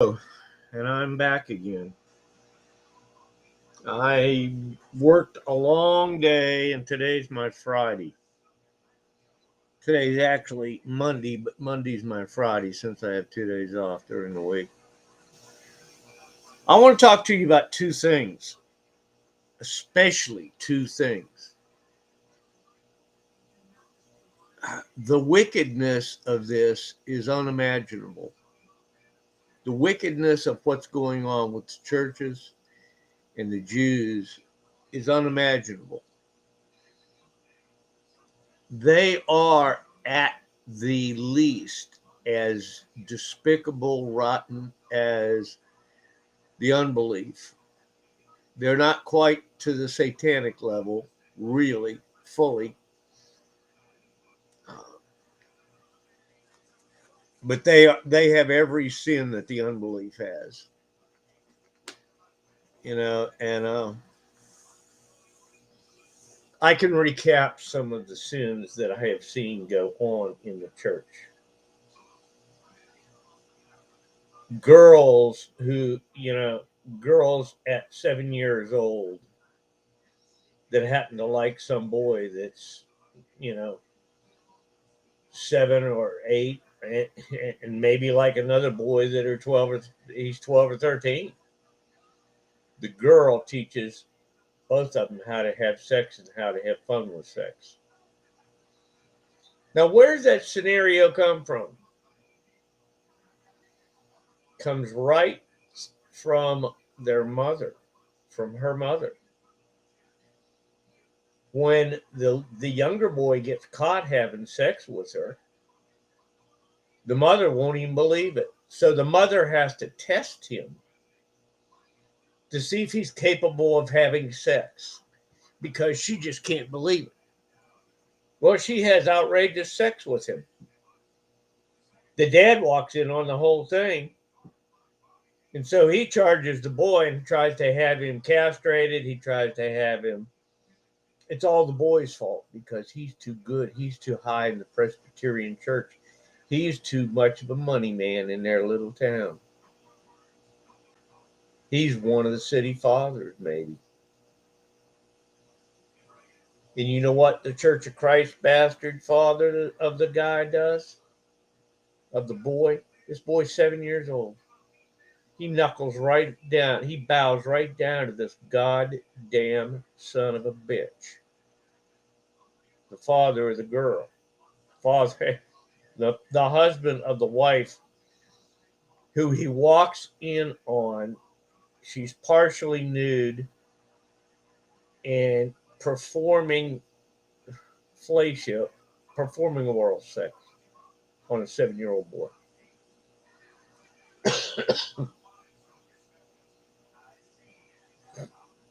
Oh, and I'm back again. I worked a long day, and today's my Friday. Today's actually Monday, but Monday's my Friday since I have 2 days off during the week. I want to talk to you about two things, especially two things. The wickedness of this is unimaginable. The wickedness of what's going on with the churches and the Jews is unimaginable. They are at the least as despicable, rotten as the unbelief. They're not quite to the satanic level, really, fully, but they have every sin that the unbelief has, and I can recap some of the sins that I have seen go on in the church. Girls girls at 7 years old that happen to like some boy that's, you know, 7 or 8, and maybe like another boy that are 12 or he's 12 or 13. The girl teaches both of them how to have sex and how to have fun with sex. Now, where does that scenario come from? Comes right from their mother, from her mother. When the younger boy gets caught having sex with her, the mother won't even believe it. So the mother has to test him to see if he's capable of having sex because she just can't believe it. Well, she has outrageous sex with him. The dad walks in on the whole thing. And so he charges the boy and tries to have him castrated. He tries to have him. It's all the boy's fault because he's too good. He's too high in the Presbyterian church. He's too much of a money man in their little town. He's one of the city fathers, maybe. And you know what the Church of Christ bastard father of the guy does? Of the boy? This boy's 7 years old. He knuckles right down. He bows right down to this goddamn son of a bitch. The father of the girl. Father, the husband of the wife who he walks in on. She's partially nude and performing fellatio, performing oral sex on a 7-year-old boy.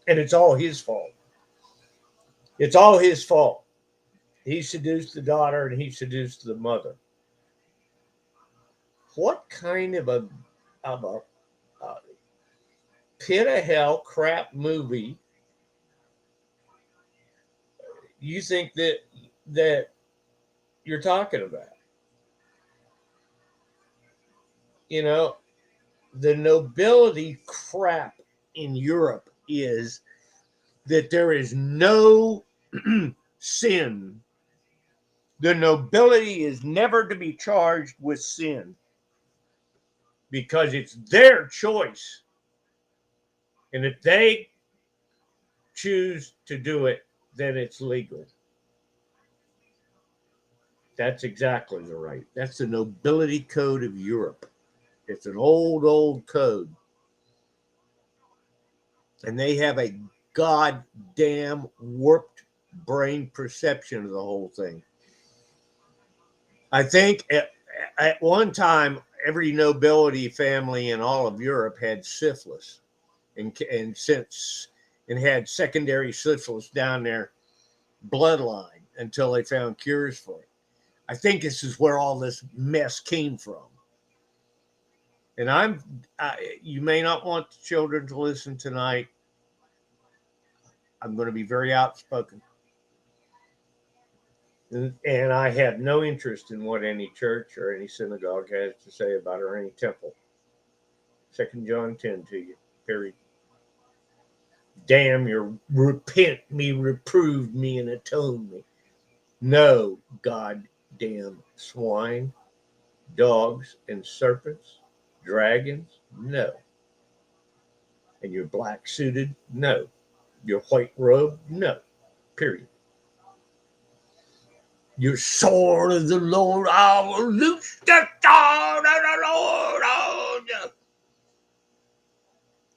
And it's all his fault. It's all his fault. He seduced the daughter and he seduced the mother. What kind of a pit of hell crap movie you think that you're talking about? You know, the nobility crap in Europe is that there is no sin. The nobility is never to be charged with sin because it's their choice. And if they choose to do it, then it's legal. That's exactly the right. That's the nobility code of Europe. It's an old, old code. And they have a goddamn warped brain perception of the whole thing. I think at one time, every nobility family in all of Europe had syphilis, and had secondary syphilis down their bloodline until they found cures for it. I think this is where all this mess came from. And you may not want the children to listen tonight. I'm going to be very outspoken. And I have no interest in what any church or any synagogue has to say about it or any temple. 2 John 10 to you, period. Damn your repent me, reprove me, and atone me. No, goddamn swine, dogs, and serpents, dragons, no. And you're black suited, no. Your white robe, no. Period. Your sword of the Lord, I will loose the sword of the Lord on you.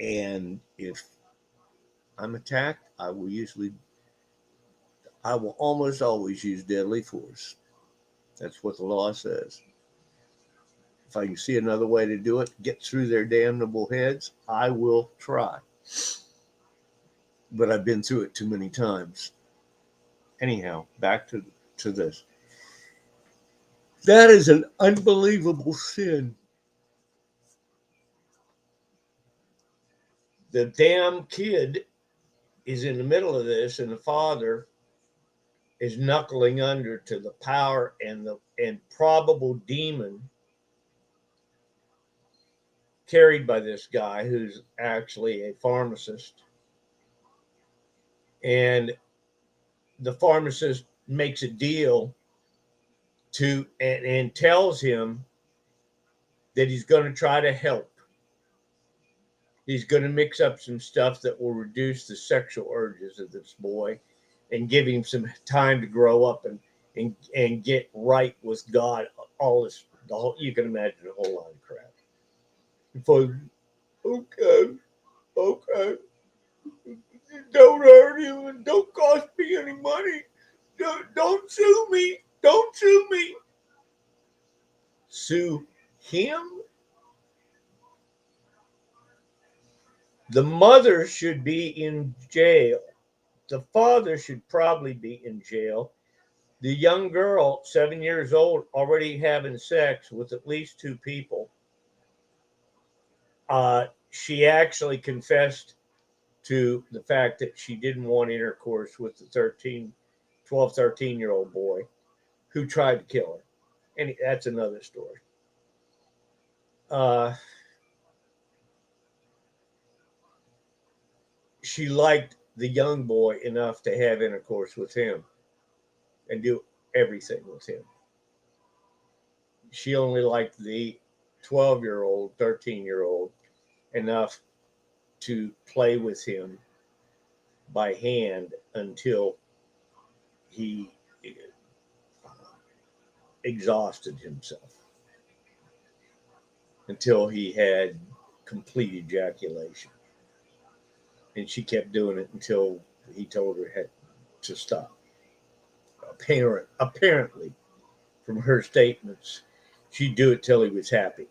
And if I'm attacked, I will almost always use deadly force. That's what the law says. If I can see another way to do it, get through their damnable heads, I will try. But I've been through it too many times. Anyhow, back to this. That is an unbelievable sin. The damn kid is in the middle of this, and the father is knuckling under to the power and probable demon carried by this guy who's actually a pharmacist. And the pharmacist makes a deal and tells him that he's going to try to help. He's going to mix up some stuff that will reduce the sexual urges of this boy and give him some time to grow up and get right with God. All this, you can imagine a whole lot of crap. Before, okay, don't hurt him and don't cost me any money. Don't sue me. Don't sue me. Sue him? The mother should be in jail. The father should probably be in jail. The young girl, 7 years old, already having sex with at least 2 people. She actually confessed to the fact that she didn't want intercourse with the 13-year-old boy who tried to kill her. And that's another story. She liked the young boy enough to have intercourse with him and do everything with him. She only liked the 12-year-old, 13-year-old enough to play with him by hand until he exhausted himself, until he had complete ejaculation. And she kept doing it until he told her to stop. Apparently, from her statements, she'd do it till he was happy.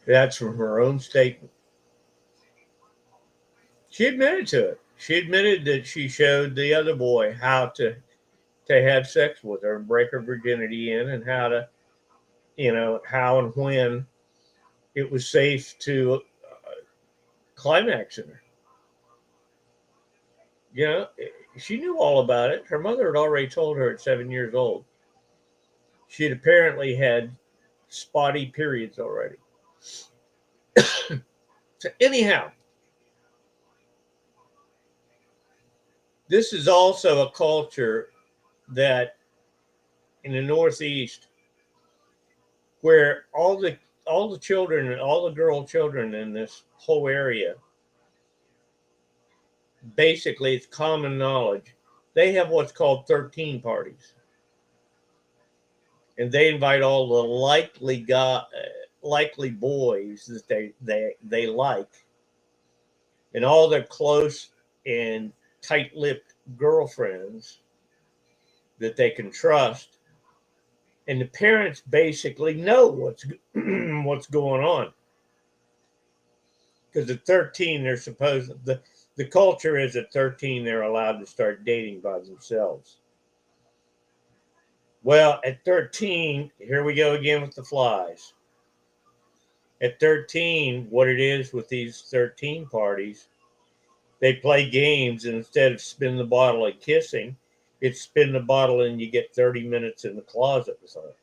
That's from her own statement. She admitted to it. She admitted that she showed the other boy how to have sex with her and break her virginity in, and how to, how and when it was safe to climax in her. She knew all about it. Her mother had already told her at 7 years old. She had apparently had spotty periods already. So anyhow, this is also a culture that in the Northeast, where all the children and all the girl children in this whole area, basically it's common knowledge, they have what's called 13 parties. And they invite all the likely boys that they like, and all their close and tight-lipped girlfriends that they can trust. And the parents basically know what's going on, because at 13 they're supposed, the culture is at 13 they're allowed to start dating by themselves. Well, at 13, here we go again with the flies. At 13, what it is with these 13 parties, they play games, and instead of spin the bottle and kissing, it's spin the bottle and you get 30 minutes in the closet with her.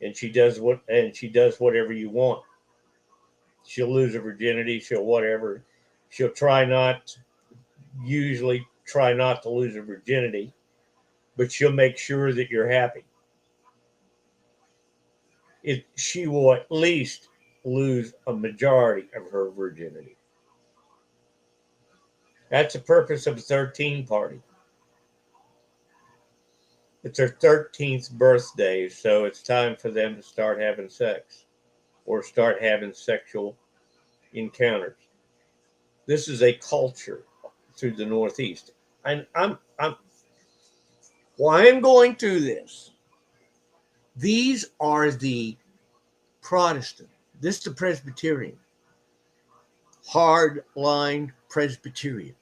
and she does whatever you want. She'll lose her virginity. She'll whatever. She'll usually try not to lose her virginity, but she'll make sure that you're happy. She will at least lose a majority of her virginity. That's the purpose of a 13 party. It's their 13th birthday, so it's time for them to start having sex or start having sexual encounters. This is a culture through the Northeast. And why I'm going through this. These are the Protestant. This is the Presbyterian. Hardline Presbyterian.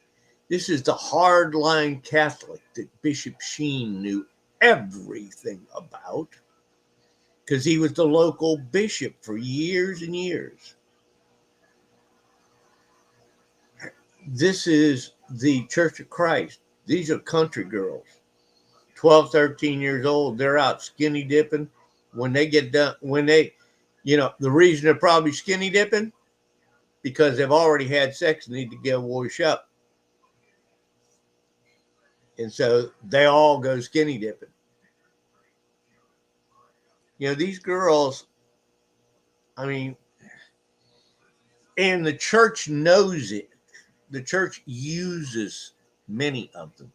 This is the hardline Catholic that Bishop Sheen knew everything about because he was the local bishop for years and years. This is the Church of Christ. These are country girls, 12, 13 years old. They're out skinny dipping. When they get done, the reason they're probably skinny dipping, because they've already had sex and need to get wash up. And so they all go skinny dipping. These girls, and the church knows it. The church uses many of them.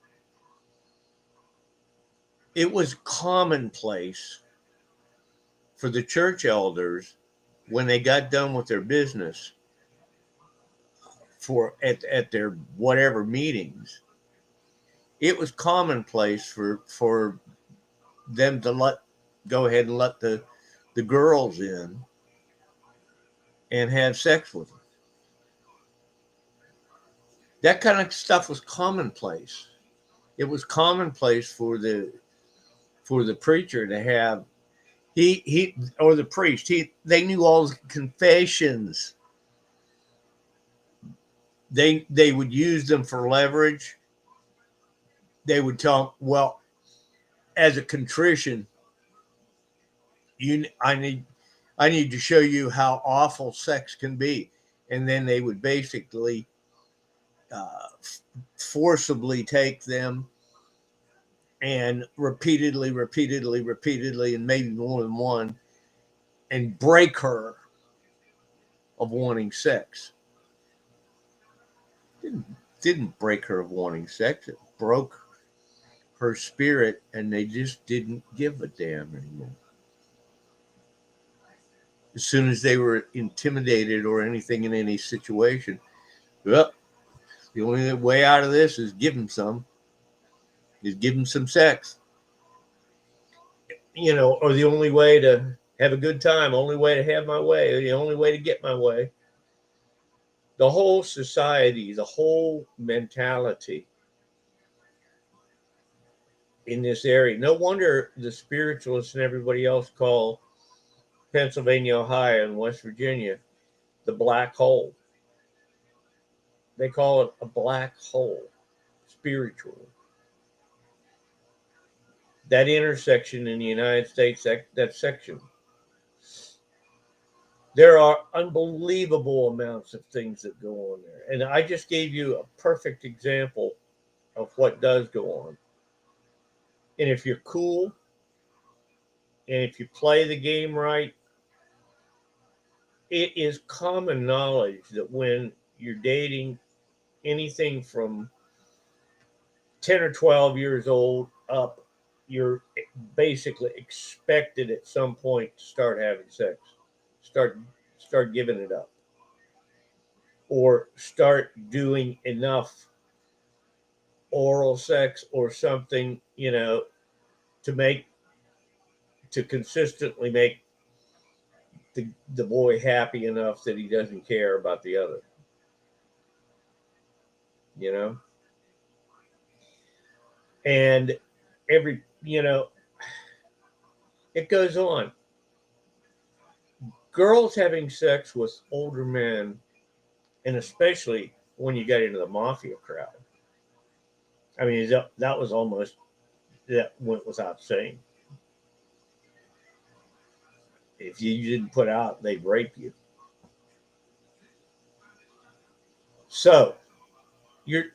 It was commonplace for the church elders when they got done with their business at their whatever meetings. It was commonplace for them to go ahead and let the girls in and have sex with them. That kind of stuff was commonplace. It was commonplace for the preacher to have he or the priest. They knew all the confessions. They would use them for leverage. They would tell, well, as a contrition, I need to show you how awful sex can be. And then they would basically forcibly take them and repeatedly, and maybe more than one, and break her of wanting sex. Didn't break her of wanting sex. It broke her spirit, and they just didn't give a damn anymore. As soon as they were intimidated or anything in any situation, well, the only way out of this is give them some sex. Or the only way to have a good time, only way to have my way, the only way to get my way. The whole society, the whole mentality in this area. No wonder the spiritualists and everybody else call Pennsylvania, Ohio, and West Virginia the black hole. They call it a black hole spiritually. That intersection in the United States, that section, there are unbelievable amounts of things that go on there. And I just gave you a perfect example of what does go on. And if you're cool, and if you play the game right, it is common knowledge that when you're dating anything from 10 or 12 years old up, you're basically expected at some point to start having sex, start giving it up, or start doing enough oral sex or something, to consistently make the boy happy enough that he doesn't care about the other. And it goes on. Girls having sex with older men, and especially when you get into the mafia crowd. That was almost, that went without saying. If you didn't put out, they'd rape you. So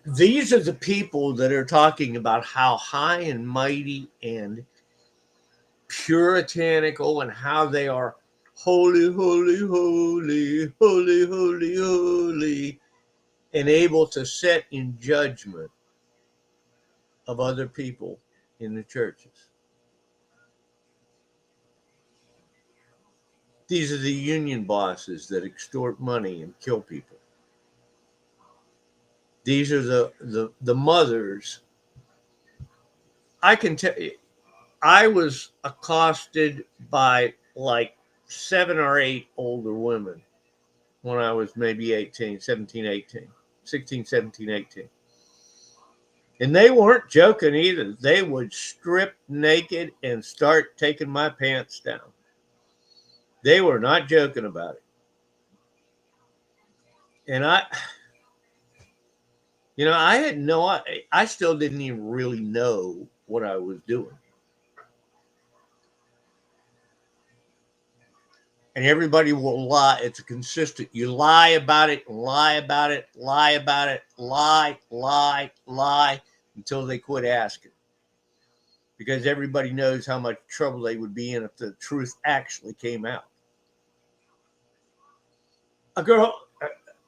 these are the people that are talking about how high and mighty and puritanical and how they are holy, holy, holy, holy, holy, holy, and able to sit in judgment of other people in the churches. These are the union bosses that extort money and kill people. These are the mothers. I can tell you, I was accosted by like 7 or 8 older women when I was maybe 18, 17, 18, 16, 17, 18. And they weren't joking either. They would strip naked and start taking my pants down. They were not joking about it. And I had I still didn't even really know what I was doing. And everybody will lie. It's a consistent. You lie about it, lie about it, lie about it, lie, lie, lie until they quit asking. Because everybody knows how much trouble they would be in if the truth actually came out. A girl,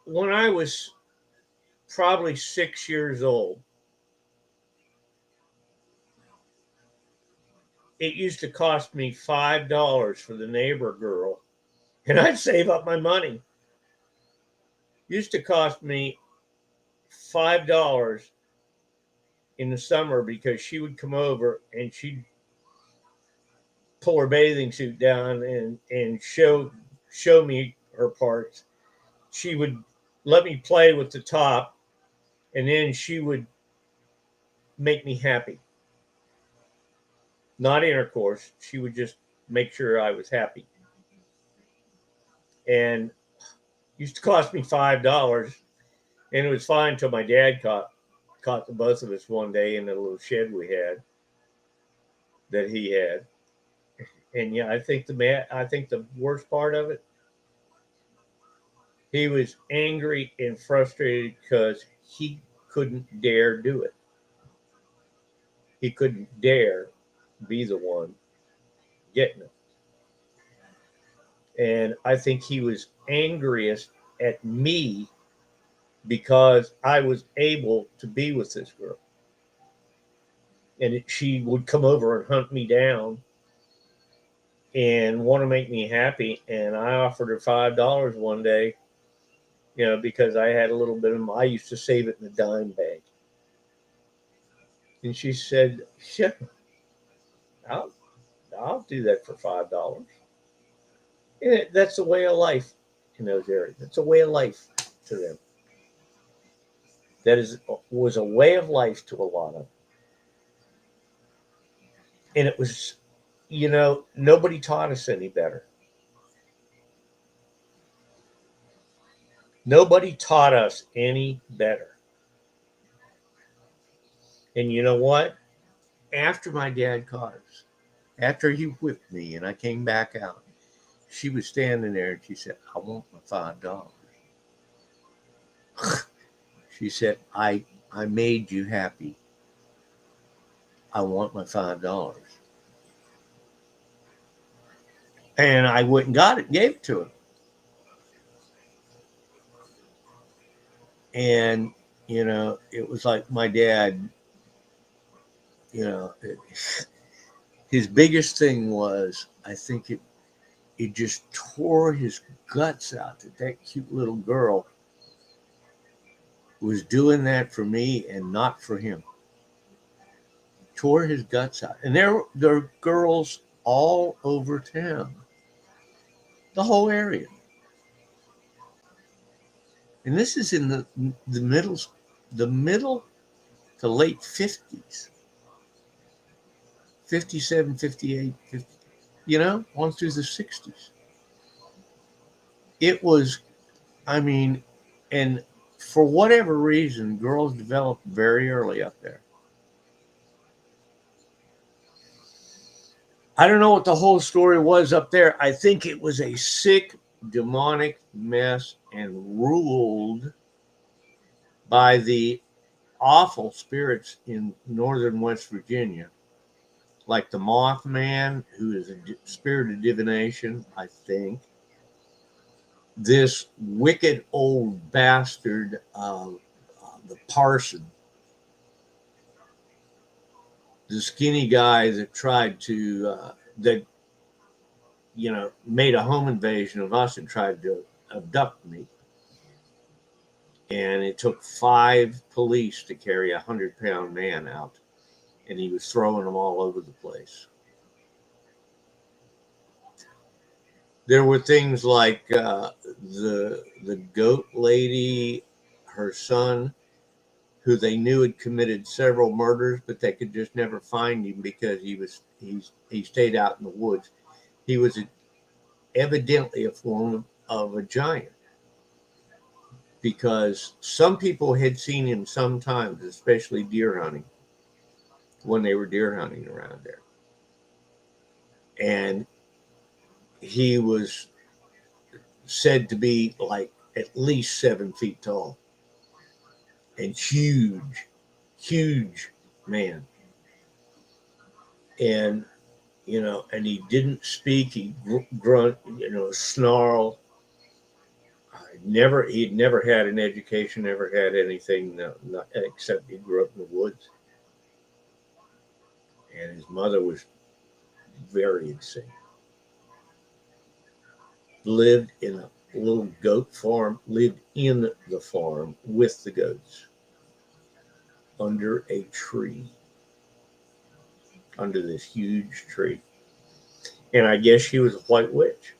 when I was probably 6 years old, it used to cost me $5 for the neighbor girl, and I'd save up my money. It used to cost me $5 in the summer because she would come over and she'd pull her bathing suit down and show me her parts. She would let me play with the top, and then she would make me happy. Not intercourse. She would just make sure I was happy. And used to cost me $5, and it was fine until my dad caught the both of us one day in the little shed we had that he had. And yeah, I think the worst part of it, he was angry and frustrated because he couldn't dare do it. He couldn't dare be the one getting it. And I think he was angriest at me because I was able to be with this girl. And she would come over and hunt me down and want to make me happy. And I offered her $5 one day, because I had a little bit of, I used to save it in a dime bag. And she said, "Sure, I'll, I'll do that for $5." And that's a way of life in those areas. It's a way of life to them. Was a way of life to a lot of them. And it was, nobody taught us any better. Nobody taught us any better. And you know what? After my dad caught us, after he whipped me and I came back out, she was standing there and she said, "I want my $5." She said, I made you happy. I want my $5. And I went and got it, gave it to her. And, it was like my dad, his biggest thing was, I think it just tore his guts out that cute little girl was doing that for me and not for him. Tore his guts out. And there are girls all over town, the whole area. And this is in the middle to late 50s, 57, 58, 50, on through the 60s. It was, and for whatever reason, girls developed very early up there. I don't know what the whole story was up there. I think it was a sick, demonic mess and ruled by the awful spirits in northern West Virginia, like the Mothman, who is a spirit of divination, I think. This wicked old bastard, the parson, the skinny guy that tried to, that, made a home invasion of us and tried to abduct me. And it took 5 police to carry a 100-pound man out, and he was throwing them all over the place. There were things like the goat lady, her son, who they knew had committed several murders, but they could just never find him because he stayed out in the woods. He was evidently a form of a giant, because some people had seen him sometimes, especially deer hunting, when they were deer hunting around there. And he was said to be like at least 7 feet tall and huge man. And, and he didn't speak. He grunt, snarl. He'd never had an education, never had anything, except he grew up in the woods. And his mother was very insane. Lived in a little goat farm, lived in the farm with the goats under a tree, under this huge tree. And I guess she was a white witch.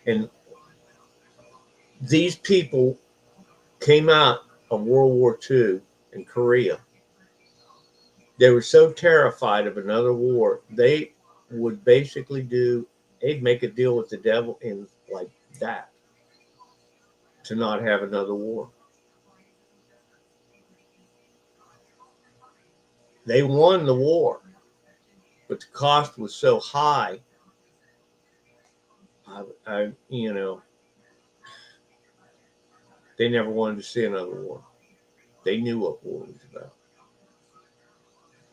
And these people came out of World War II in Korea. They were so terrified of another war, they would basically they'd make a deal with the devil in like that to not have another war. They won the war, but the cost was so high. They never wanted to see another war. They knew what war was about.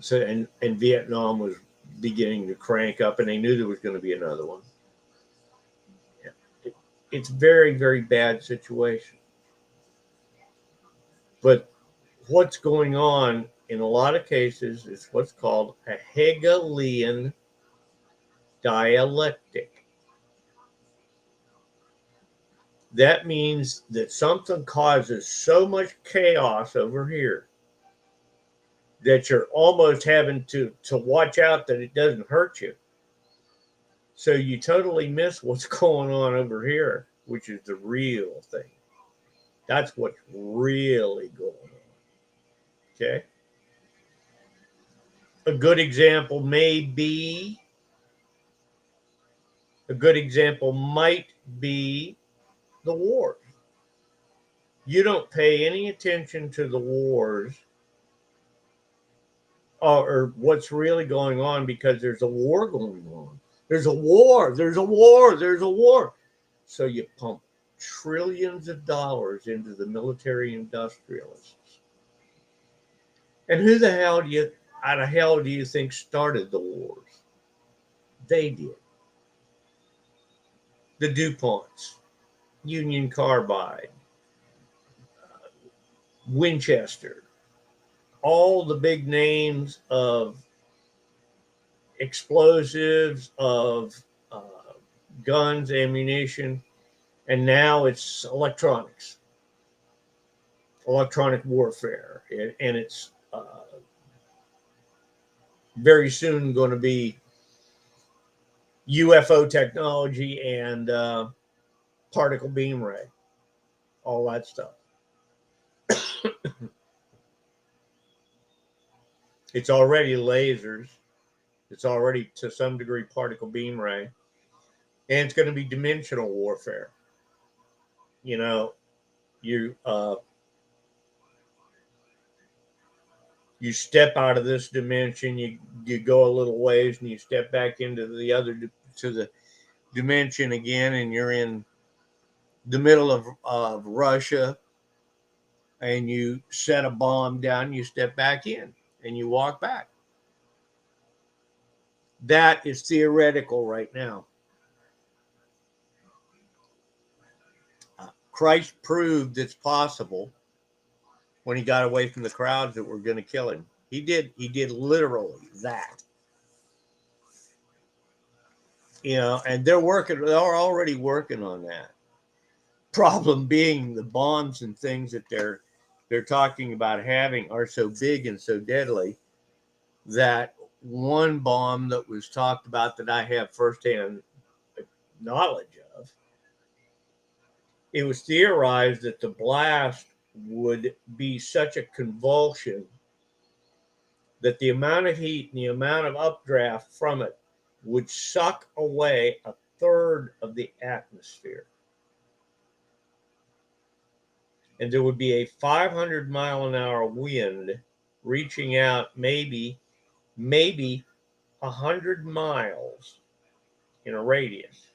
So, and Vietnam was beginning to crank up, and they knew there was going to be another one. It's very, very bad situation. But what's going on in a lot of cases is what's called a Hegelian dialectic. That means that something causes so much chaos over here that you're almost having to watch out that it doesn't hurt you. So you totally miss what's going on over here, which is the real thing. That's what's really going on. Okay? A good example might be the wars. You don't pay any attention to the wars or what's really going on because there's a war going on. There's a war. So you pump trillions of dollars into the military industrialists. And who the hell do you think started the wars? They did. The DuPonts, Union Carbide, Winchester, all the big names of explosives, of guns, ammunition, and now it's electronics, electronic warfare, and it's very soon going to be UFO technology and particle beam ray, all that stuff. It's already lasers. It's already, to some degree, particle beam ray. And it's going to be dimensional warfare. You You step out of this dimension, you go a little ways, and you step back into the other to the dimension again, and you're in the middle of Russia, and you set a bomb down, you step back in, and you walk back. That is theoretical right now. Christ proved it's possible when he got away from the crowds that were going to kill him. He did literally that. And they're already working on that. Problem being the bombs and things that they're talking about having are so big and so deadly that one bomb that was talked about that I have firsthand knowledge of, it was theorized that the blast would be such a convulsion that the amount of heat and the amount of updraft from it would suck away a third of the atmosphere. And there would be a 500-mile-an-hour wind reaching out maybe 100 miles in a radius,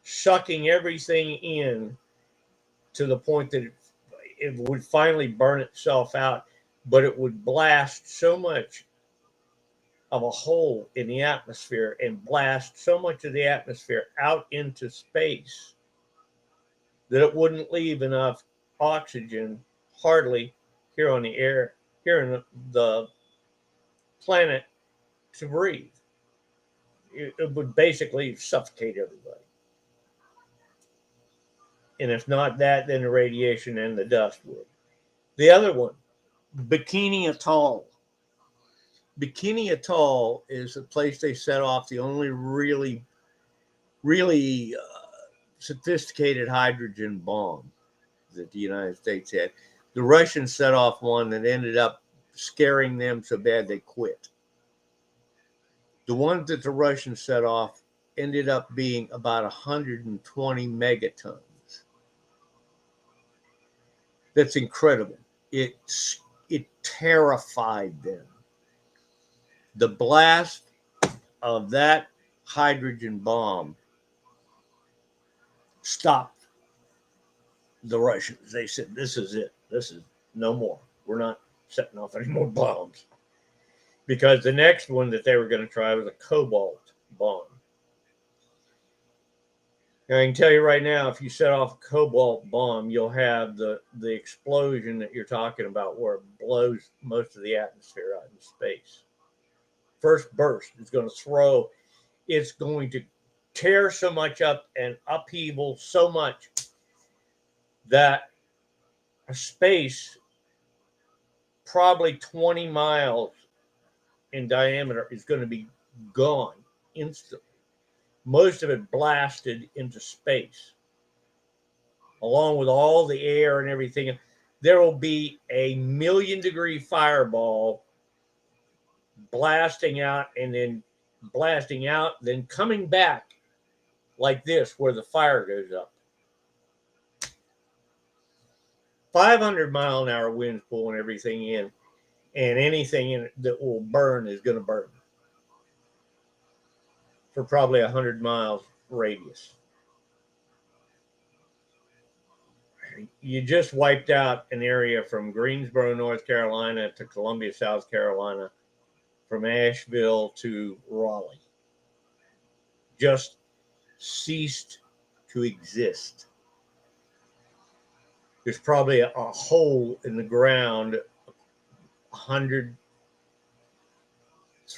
sucking everything in to the point that it would finally burn itself out, but it would blast so much of a hole in the atmosphere and blast so much of the atmosphere out into space that it wouldn't leave enough oxygen, hardly, here on the air, here in the planet to breathe. It would basically suffocate everybody. And if not that, then the radiation and the dust would. The other one, Bikini Atoll. Bikini Atoll is a place they set off the only really sophisticated hydrogen bomb that the United States had. The Russians set off one that ended up scaring them so bad they quit. The one that the Russians set off ended up being about 120 megatons. That's incredible. It terrified them. The blast of that hydrogen bomb stopped the Russians. They said, this is it. This is no more. We're not setting off any more bombs. Because the next one that they were going to try was a cobalt bomb. Now, I can tell you right now, if you set off a cobalt bomb, you'll have the explosion that you're talking about where it blows most of the atmosphere out in space. First burst is going to it's going to tear so much up and upheaval so much that a space probably 20 miles in diameter is going to be gone instantly. Most of it blasted into space, along with all the air and everything. There will be a 1,000,000-degree fireball blasting out and then blasting out, then coming back like this where the fire goes up. 500-mile-an-hour winds pulling everything in, and anything in it that will burn is going to burn for probably 100 miles radius. You just wiped out an area from Greensboro, North Carolina to Columbia, South Carolina, from Asheville to Raleigh. Just ceased to exist. There's probably a hole in the ground 100 to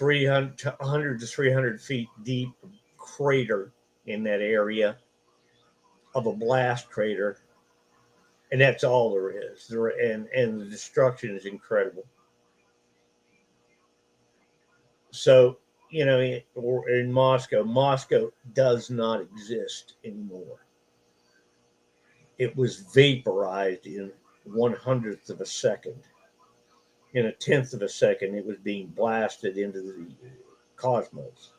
300 feet deep crater in that area of a blast crater. And that's all there is. And the destruction is incredible. So, in Moscow does not exist anymore. It was vaporized in 1/100th of a second. In 1/10 of a second, it was being blasted into the cosmos.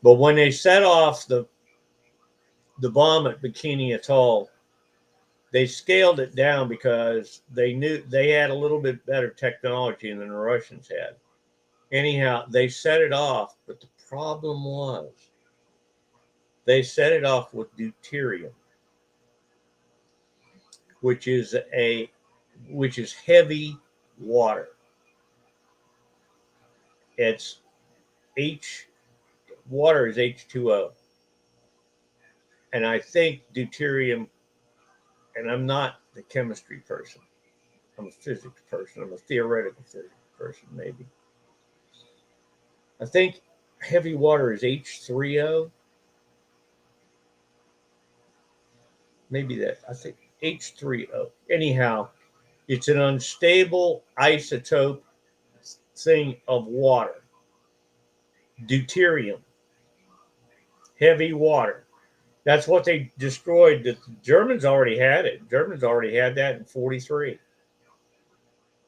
But when they set off the bomb at Bikini Atoll, They scaled it down because they knew they had a little bit better technology than the Russians had. Anyhow, they set it off, but the problem was they set it off with deuterium, which is heavy water. It's H water is H2O. And I think deuterium, and I'm not the chemistry person. I'm a physics person. I'm a theoretical physics person, maybe. I think heavy water is H3O. Maybe that. I think H3O. Anyhow, it's an unstable isotope thing of water. Deuterium, heavy water. That's what they destroyed. The Germans already had it. Germans already had that in 43.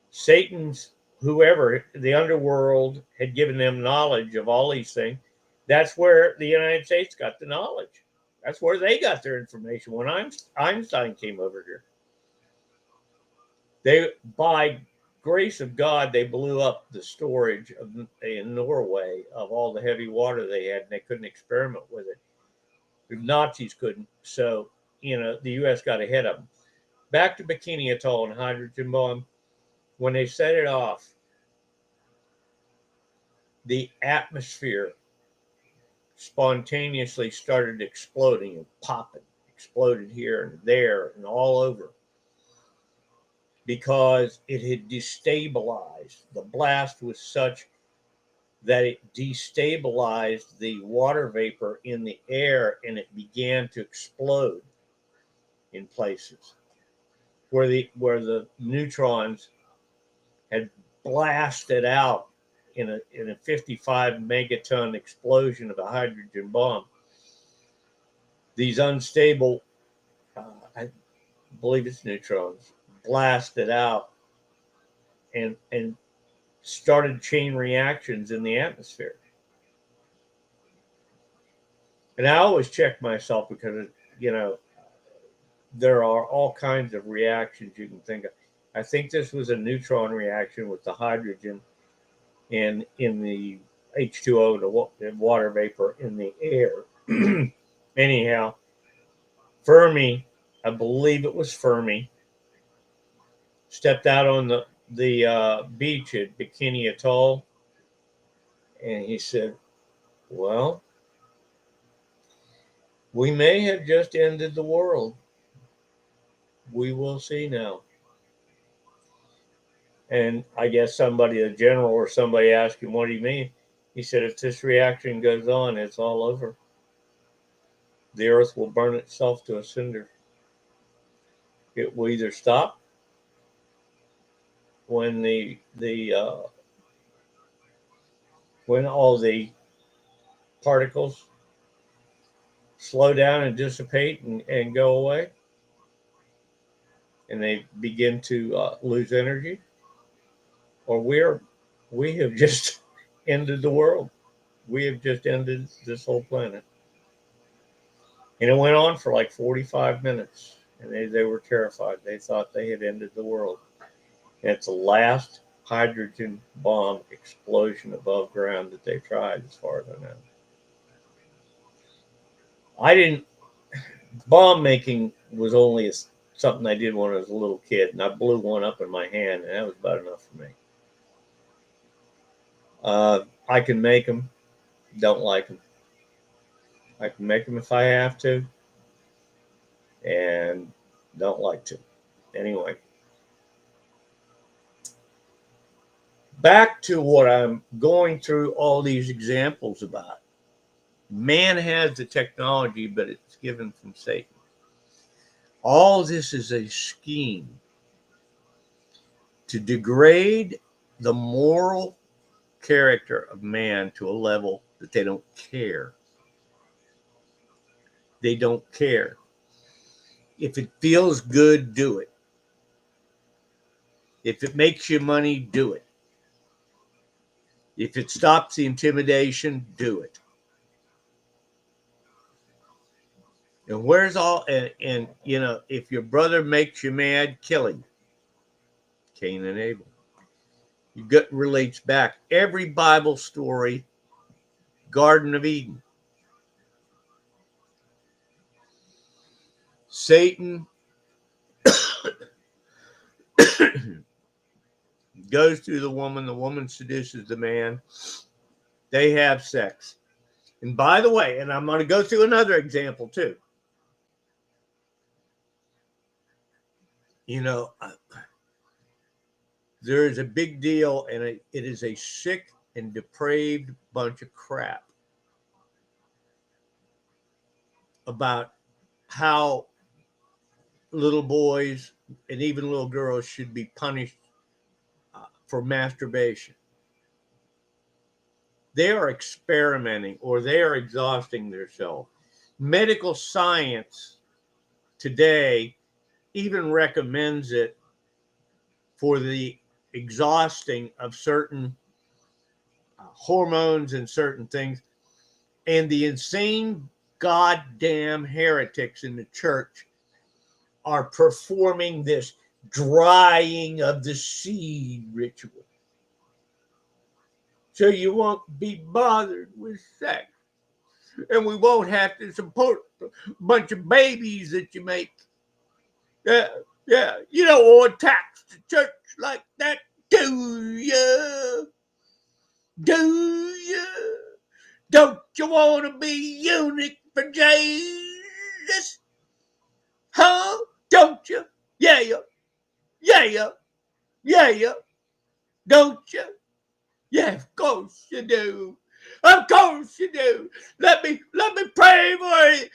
Satan's, whoever, the underworld had given them knowledge of all these things. That's where the United States got the knowledge. That's where they got their information when Einstein came over here. They, by grace of God, they blew up the storage in Norway of all the heavy water they had, and they couldn't experiment with it. The Nazis couldn't. So, the U.S. got ahead of them. Back to Bikini Atoll and hydrogen bomb. When they set it off, the atmosphere spontaneously started exploding and popping, exploded here and there and all over because it had destabilized. The blast was such that it destabilized the water vapor in the air and it began to explode in places where the neutrons had blasted out in a 55 megaton explosion of a hydrogen bomb. These unstable, I believe it's neutrons, blasted out and started chain reactions in the atmosphere. And I always check myself because there are all kinds of reactions you can think of. I think this was a neutron reaction with the hydrogen and in the H2O, the water vapor in the air. Anyhow, Fermi, I believe it was Fermi, stepped out on the beach at Bikini Atoll, and he said, "Well, we may have just ended the world. We will see now." And I guess somebody, a general or somebody, asked him, "What do you mean?" He said, "If this reaction goes on, it's all over. The Earth will burn itself to a cinder. It will either stop when when all the particles slow down and dissipate and go away, and they begin to lose energy, or we have just ended the world. We have just ended this whole planet." And it went on for like 45 minutes, and they were terrified. They thought they had ended the world. And it's the last hydrogen bomb explosion above ground that they tried, as far as I know. I didn't. Bomb making was only something I did when I was a little kid, and I blew one up in my hand, and that was about enough for me. I can make them. Don't like them. I can make them if I have to, and don't like to. Anyway, back to what I'm going through all these examples about. Man has the technology, but it's given from Satan. All this is a scheme to degrade the moral character of man to a level that they don't care. They don't care. If it feels good, do it. If it makes you money, do it. If it stops the intimidation, do it. And where's all, and you know, if your brother makes you mad, kill him. Cain and Abel. You get relates back every Bible story, Garden of Eden. Satan goes to the woman seduces the man, they have sex. And by the way, and I'm going to go through another example too. You know, there is a big deal, and it is a sick and depraved bunch of crap about how little boys and even little girls should be punished for masturbation. They are experimenting or they are exhausting themselves. Medical science today even recommends it for the exhausting of certain hormones and certain things. And the insane goddamn heretics in the church are performing this drying of the seed ritual. So you won't be bothered with sex. And we won't have to support a bunch of babies that you make. Yeah, yeah. You don't want to tax the church like that, do you? Do you? Don't you want to be eunuch for Jesus? Huh? Don't you? Yeah, yeah. Yeah, yeah. Yeah, yeah. Don't you? Yeah, of course you do. Of course you do. Let me pray for you.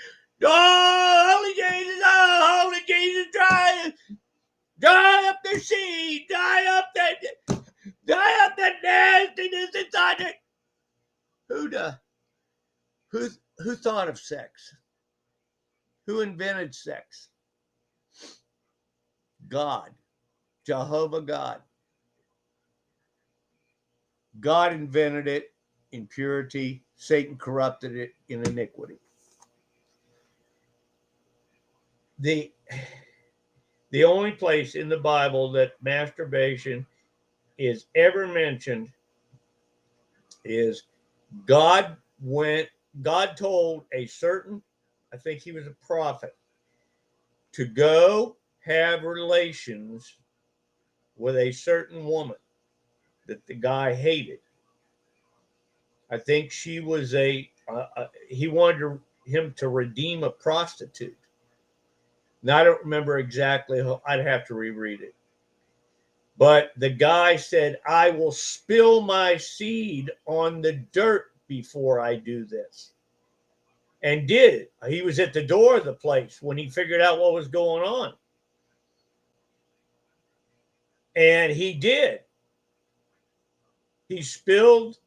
Oh, holy Jesus, dry up the seed, dry up that nastiness inside it. Who thought of sex? Who invented sex? God, Jehovah God. God invented it in purity. Satan corrupted it in iniquity. The only place in the Bible that masturbation is ever mentioned is God told a certain, I think he was a prophet, to go have relations with a certain woman that the guy hated. I think she was he wanted him to redeem a prostitute. Now, I don't remember exactly. I'd have to reread it. But the guy said, I will spill my seed on the dirt before I do this. And did. He was at the door of the place when he figured out what was going on. And he did. He spilled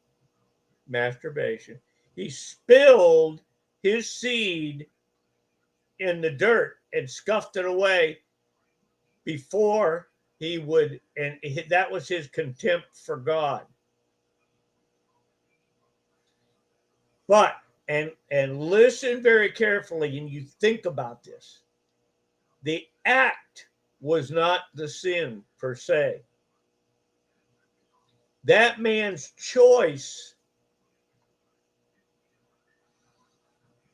masturbation. He spilled his seed in the dirt and scuffed it away before he would, and that was his contempt for God. But, and listen very carefully and you think about this. The act was not the sin per se. That man's choice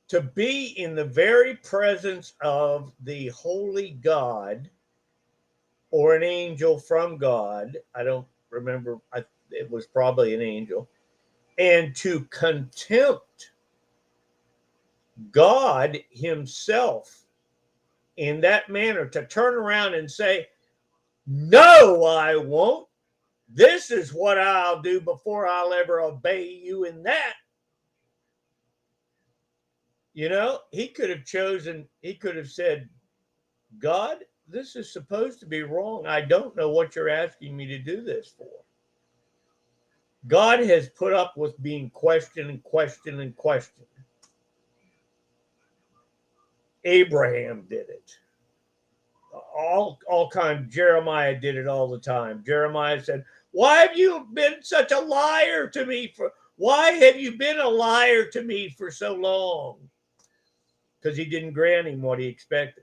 to be in the very presence of the holy God or an angel from God, I don't remember, it was probably an angel, and to contempt God himself in that manner, to turn around and say, no, I won't. This is what I'll do before I'll ever obey you in that. You know, he could have said, God, this is supposed to be wrong. I don't know what you're asking me to do this for. God has put up with being questioned and questioned and questioned. Abraham did it. All kinds. Jeremiah did it all the time. Jeremiah said, why have you been such a liar to me why have you been a liar to me for so long? because he didn't grant him what he expected.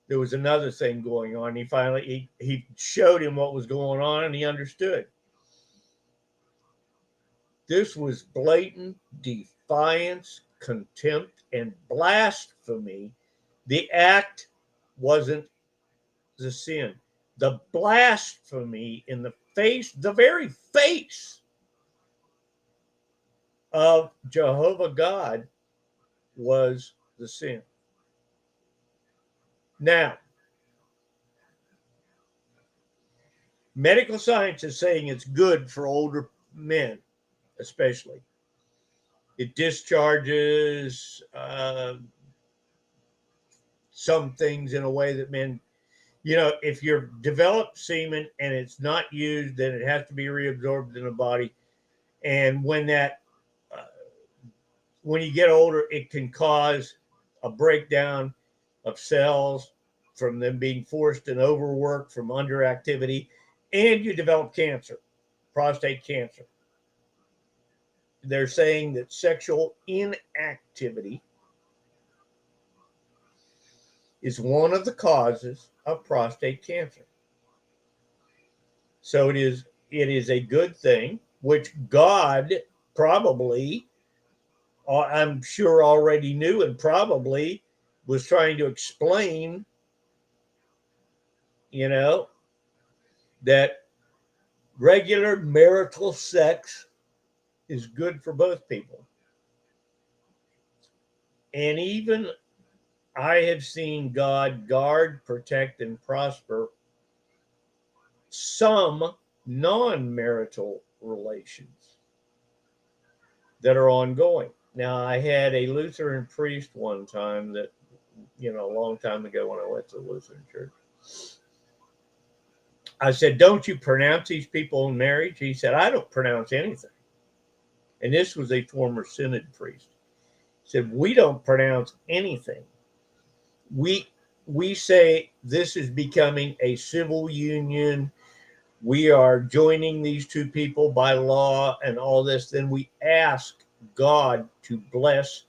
There was another thing going on. He finally he showed him what was going on, and he understood. This was blatant defiance, contempt, and blasphemy. The act wasn't the sin. The blasphemy in the face, the very face of Jehovah God was the sin. Now, medical science is saying it's good for older men, especially. It discharges some things in a way that men, if you're developed semen and it's not used, then it has to be reabsorbed in the body. And when when you get older, it can cause a breakdown of cells from them being forced and overworked from underactivity, and you develop cancer, prostate cancer. They're saying that sexual inactivity is one of the causes of prostate cancer. So it is a good thing, which God probably, I'm sure, already knew and probably was trying to explain, that regular marital sex is good for both people. And even I have seen God guard, protect, and prosper some non-marital relations that are ongoing. Now, I had a Lutheran priest one time that, a long time ago when I went to the Lutheran church. I said, don't you pronounce these people in marriage? He said, I don't pronounce anything. And this was a former synod priest. He said, we don't pronounce anything. We say this is becoming a civil union. We are joining these two people by law and all this. Then we ask God to bless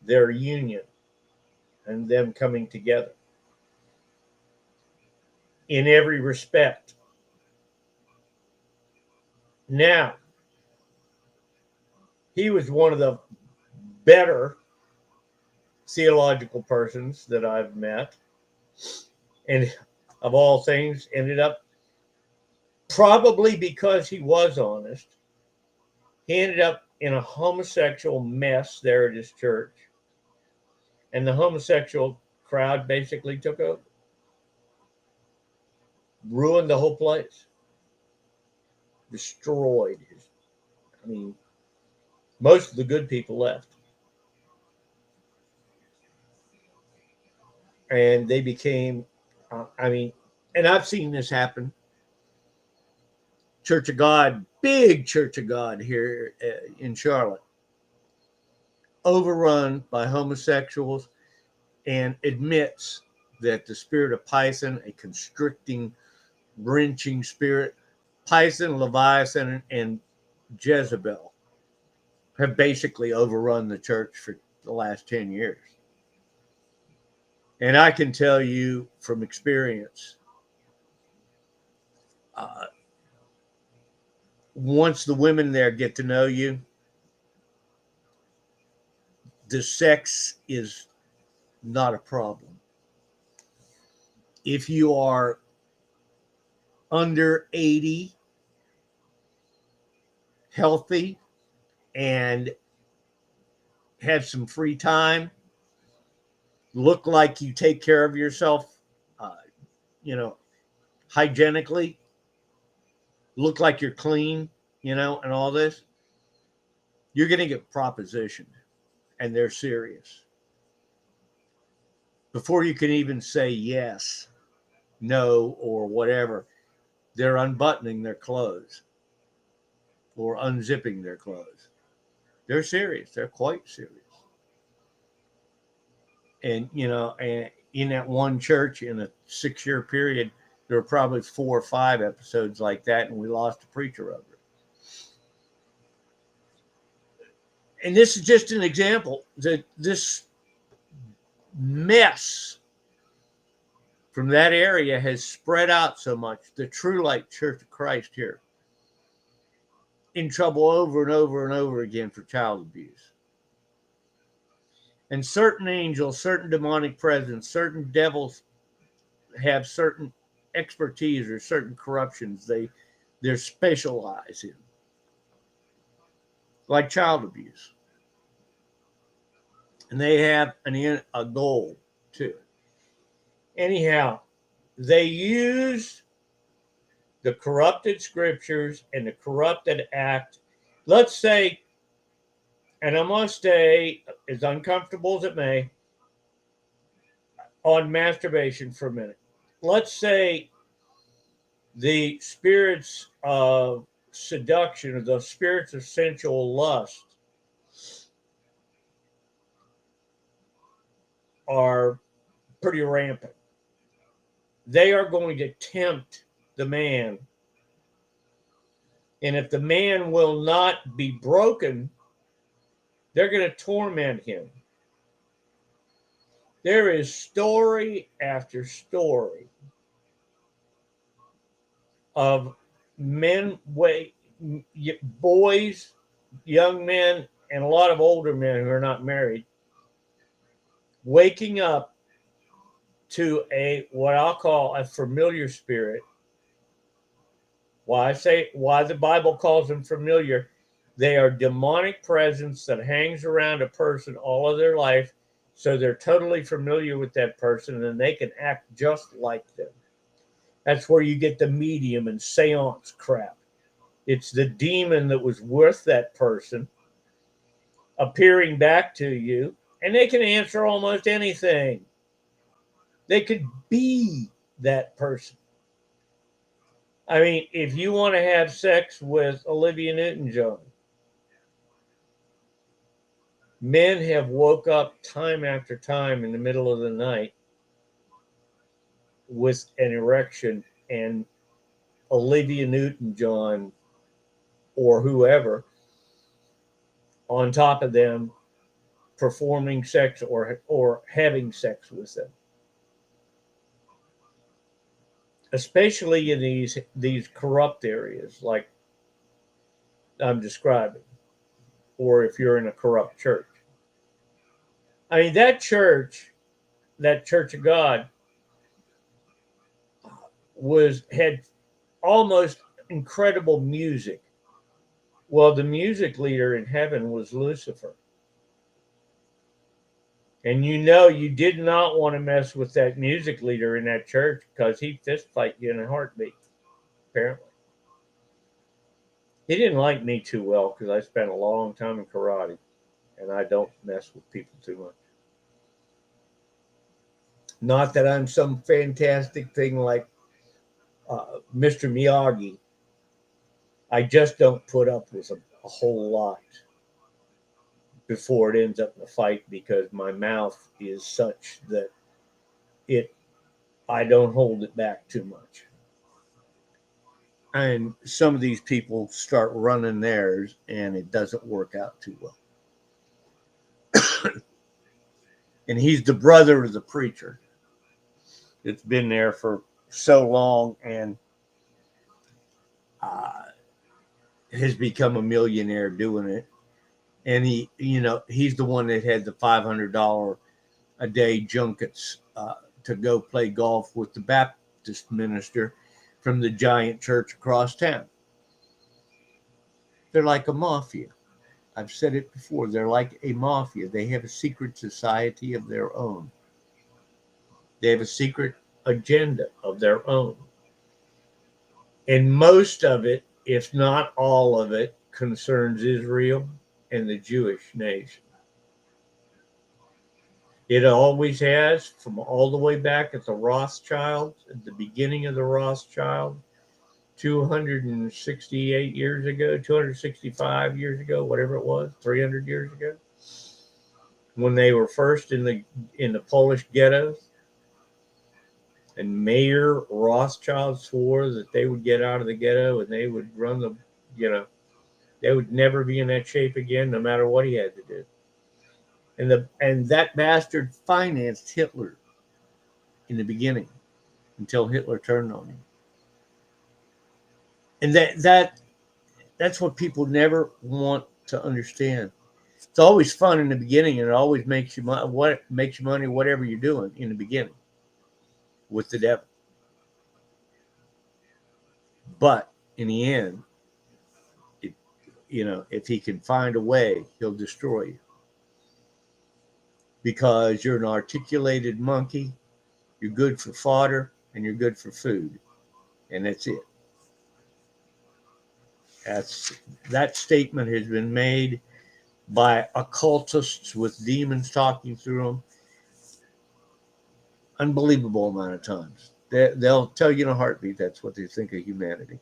their union and them coming together in every respect. Now, he was one of the better theological persons that I've met, and of all things, ended up, probably because he was honest, he ended up in a homosexual mess there at his church, and the homosexual crowd basically took over, ruined the whole place, destroyed his. Most of the good people left, and they became, and I've seen this happen. Church of God, big Church of God here in Charlotte, overrun by homosexuals, and admits that the spirit of Python, a constricting, wrenching spirit, Python, Leviathan, and Jezebel have basically overrun the church for the last 10 years. And I can tell you from experience, once the women there get to know you, the sex is not a problem. If you are under 80, healthy, and have some free time, look like you take care of yourself, hygienically, look like you're clean, and all this, you're going to get propositioned, and they're serious. Before you can even say yes, no, or whatever, they're unbuttoning their clothes or unzipping their clothes. They're serious. They're quite serious. And, and in that one church in a 6-year period, there were probably 4 or 5 episodes like that, and we lost a preacher over it. And this is just an example that this mess from that area has spread out so much. The True Light Church of Christ here in trouble over and over and over again for child abuse. And certain angels, certain demonic presence, certain devils have certain expertise or certain corruptions they're specialized in, like child abuse. And they have a goal too. Anyhow, they use the corrupted scriptures and the corrupted act. Let's say, and I'm going to stay as uncomfortable as it may on masturbation for a minute. Let's say the spirits of seduction or the spirits of sensual lust are pretty rampant. They are going to tempt the man. And if the man will not be broken, they're going to torment him. There is story after story of men, boys, young men, and a lot of older men who are not married, waking up to what I'll call a familiar spirit. Why the Bible calls them familiar? They are demonic presence that hangs around a person all of their life, so they're totally familiar with that person and they can act just like them. That's where you get the medium and seance crap. It's the demon that was with that person appearing back to you, and they can answer almost anything. They could be that person. I mean, if you want to have sex with Olivia Newton-John, men have woke up time after time in the middle of the night with an erection, and Olivia Newton-John or whoever on top of them performing sex or having sex with them. Especially in these corrupt areas like I'm describing, or if you're in a corrupt church. I mean, that Church of God, had almost incredible music. Well, the music leader in heaven was Lucifer. And you did not want to mess with that music leader in that church because he'd fist fight you in a heartbeat, apparently. He didn't like me too well because I spent a long time in karate, and I don't mess with people too much. Not that I'm some fantastic thing like Mr. Miyagi. I just don't put up with a whole lot before it ends up in a fight because my mouth is such that I don't hold it back too much. And some of these people start running theirs and it doesn't work out too well. And he's the brother of the preacher. It's been there for so long and has become a millionaire doing it. And he's the one that had the $500 a day junkets to go play golf with the Baptist minister from the giant church across town. They're like a mafia. I've said it before. They're like a mafia. They have a secret society of their own. They have a secret agenda of their own. And most of it, if not all of it, concerns Israel and the Jewish nation. It always has, from all the way back at the Rothschilds, at the beginning of the Rothschild, 268 years ago, 265 years ago, whatever it was, 300 years ago, when they were first in the Polish ghettos. And Mayor Rothschild swore that they would get out of the ghetto and they would run they would never be in that shape again, no matter what he had to do. And that bastard financed Hitler in the beginning until Hitler turned on him. And that's what people never want to understand. It's always fun in the beginning, and it always makes you money. What makes you money? Whatever you're doing in the beginning with the devil, but in the end, it, if he can find a way, he'll destroy you because you're an articulated monkey. You're good for fodder, and you're good for food, and that's it. That statement has been made by occultists with demons talking through them. Unbelievable amount of times. They'll tell you in a heartbeat that's what they think of humanity.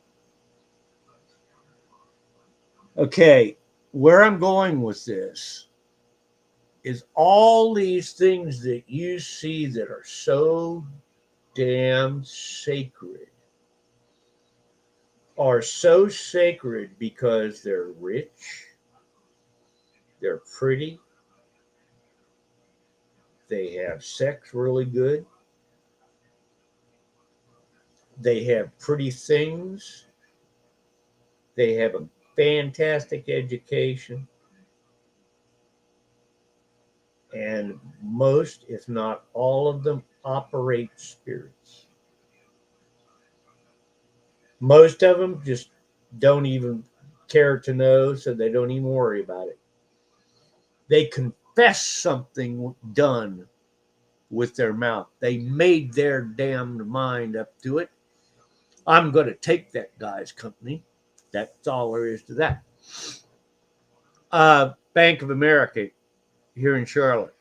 Okay, where I'm going with this is all these things that you see that are so damn sacred are so sacred because they're rich, they're pretty, they have sex really good, they have pretty things, they have a fantastic education, and most, if not all of them, operate spirits. Most of them just don't even care to know, so they don't even worry about it. They confess something done with their mouth. They made their damned mind up to it. I'm going to take that guy's company. That's all there is to that. Bank of America here in Charlotte.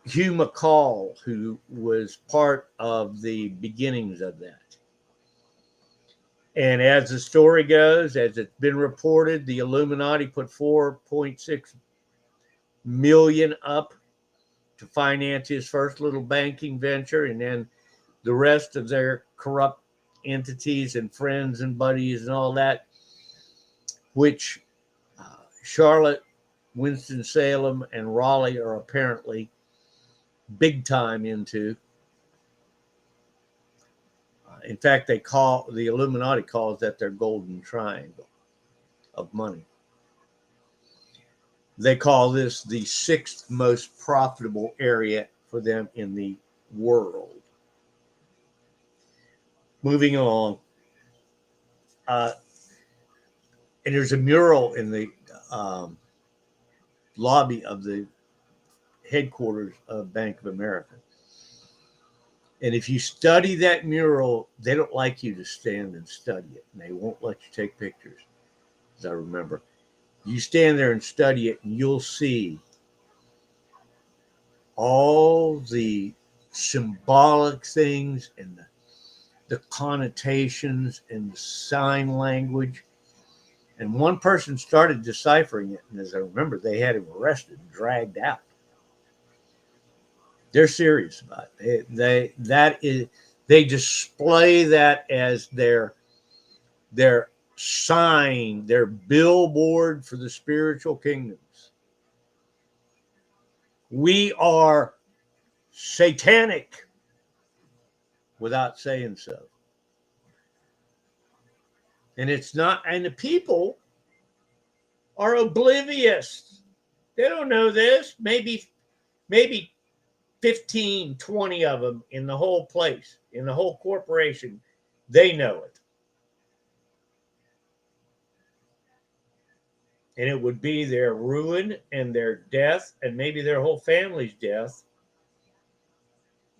Hugh McCall, who was part of the beginnings of that. And as the story goes, as it's been reported, the Illuminati put 4.6 million up to finance his first little banking venture, and then the rest of their corrupt entities and friends and buddies and all that, which Charlotte, Winston-Salem, and Raleigh are apparently big time into. In fact, the Illuminati calls that their golden triangle of money. They call this the sixth most profitable area for them in the world. Moving along. And there's a mural in the lobby of the headquarters of Bank of America. And if you study that mural, they don't like you to stand and study it, and they won't let you take pictures, as I remember. You stand there and study it, and you'll see all the symbolic things and the connotations and the sign language. And one person started deciphering it, and as I remember, they had him arrested and dragged out. They're serious about it. They display that as their sign, their billboard for the spiritual kingdoms. We are satanic without saying so. And it's not, and the people are oblivious. They don't know this. Maybe 15, 20 of them in the whole place, in the whole corporation, they know it. And it would be their ruin and their death, and maybe their whole family's death,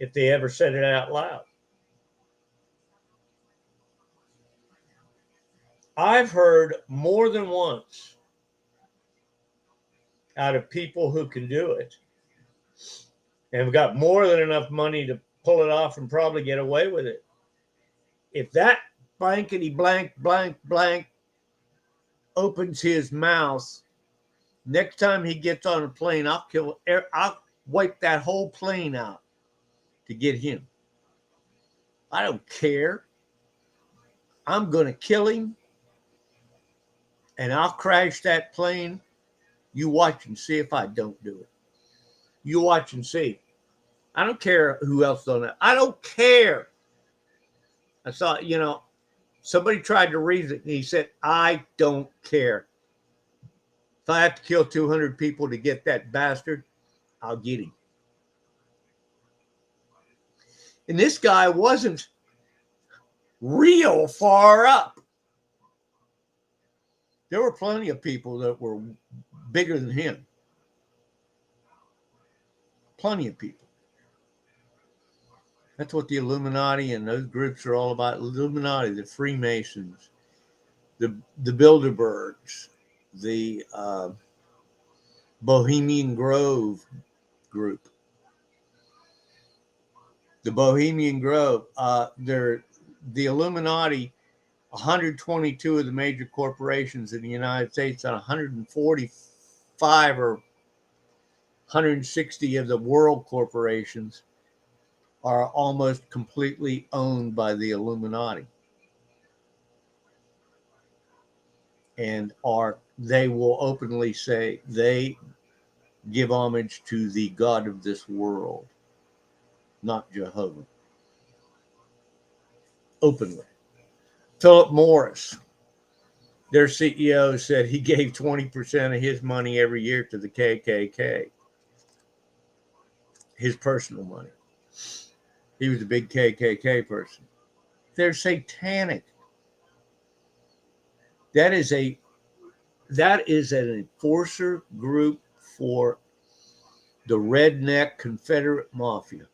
if they ever said it out loud. I've heard more than once out of people who can do it and have got more than enough money to pull it off and probably get away with it. If that blankety blank opens his mouth, next time he gets on a plane, I'll wipe that whole plane out to get him. I don't care. I'm going to kill him, and I'll crash that plane. You watch and see if I don't do it. You watch and see. I don't care who else done it. I don't care. I saw, somebody tried to read it and he said, I don't care. If I have to kill 200 people to get that bastard, I'll get him. And this guy wasn't real far up. There were plenty of people that were bigger than him. Plenty of people. That's what the Illuminati and those groups are all about. Illuminati, the Freemasons, the Bilderbergs, the Bohemian Grove group. The Bohemian Grove, they're the Illuminati. 122 of the major corporations in the United States and 145 or 160 of the world corporations are almost completely owned by the Illuminati. And they will openly say they give homage to the God of this world, not Jehovah. Openly. Philip Morris, their CEO, said he gave 20% of his money every year to the KKK. His personal money. He was a big KKK person. They're satanic. That is an enforcer group for the redneck Confederate mafia.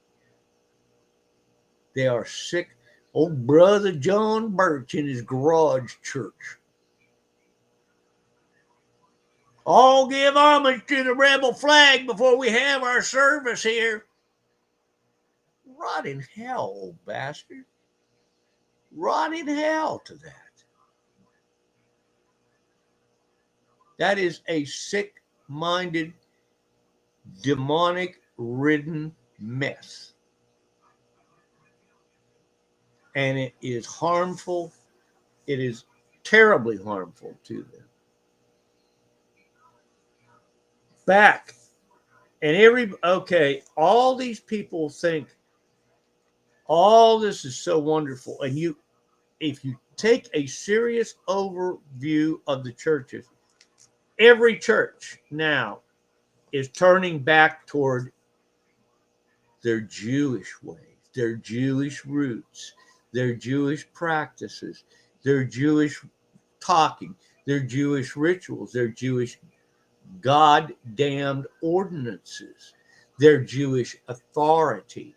They are sick. Old brother John Birch in his garage church. All give homage to the rebel flag before we have our service here. Rot in hell, old bastard. Rot in hell to that. That is a sick-minded, demonic-ridden mess. And it is harmful. It is terribly harmful to them. Back. And all these people think all this is so wonderful. And if you take a serious overview of the churches, every church now is turning back toward their Jewish ways, their Jewish roots, their Jewish practices, their Jewish talking, their Jewish rituals, their Jewish God-damned ordinances, their Jewish authority,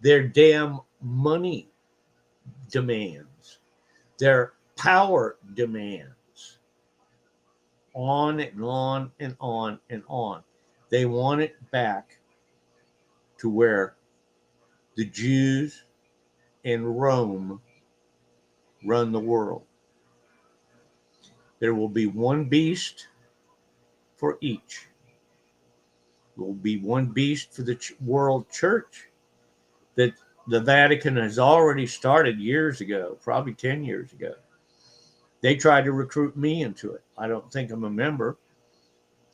their damn money demands, their power demands, on and on and on and on. They want it back to where the Jews in Rome run the world. There will be one beast for each. There will be one beast for the world church that the Vatican has already started years ago, probably 10 years ago. They tried to recruit me into it. I don't think I'm a member.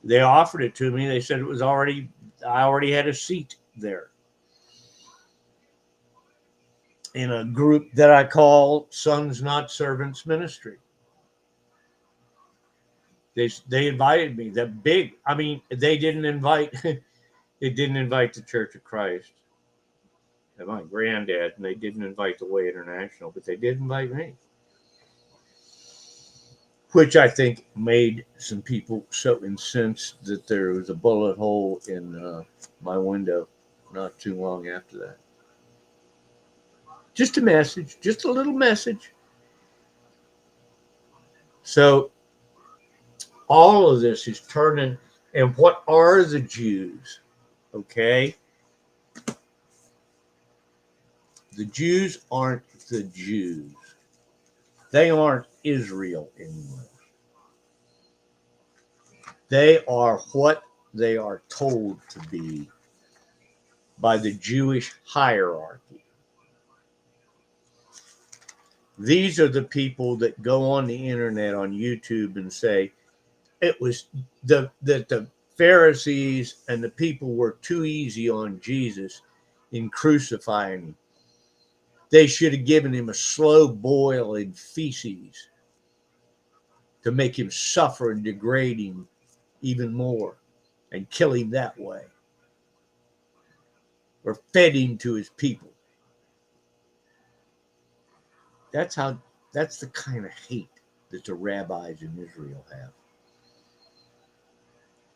They offered it to me. They said I already had a seat there in a group that I call Sons Not Servants Ministry. They invited me. They didn't invite the Church of Christ and my granddad, and they didn't invite the Way International, but they did invite me, which I think made some people so incensed that there was a bullet hole in my window not too long after that. Just a message, just a little message. So all of this is turning, and what are the Jews? Okay? The Jews aren't the Jews. They aren't Israel anymore. They are what they are told to be by the Jewish hierarchy. These are the people that go on the internet, on YouTube, and say, it was the Pharisees and the people were too easy on Jesus in crucifying him. They should have given him a slow boil in feces to make him suffer and degrade him even more and kill him that way, or fed him to his people. That's the kind of hate that the rabbis in Israel have.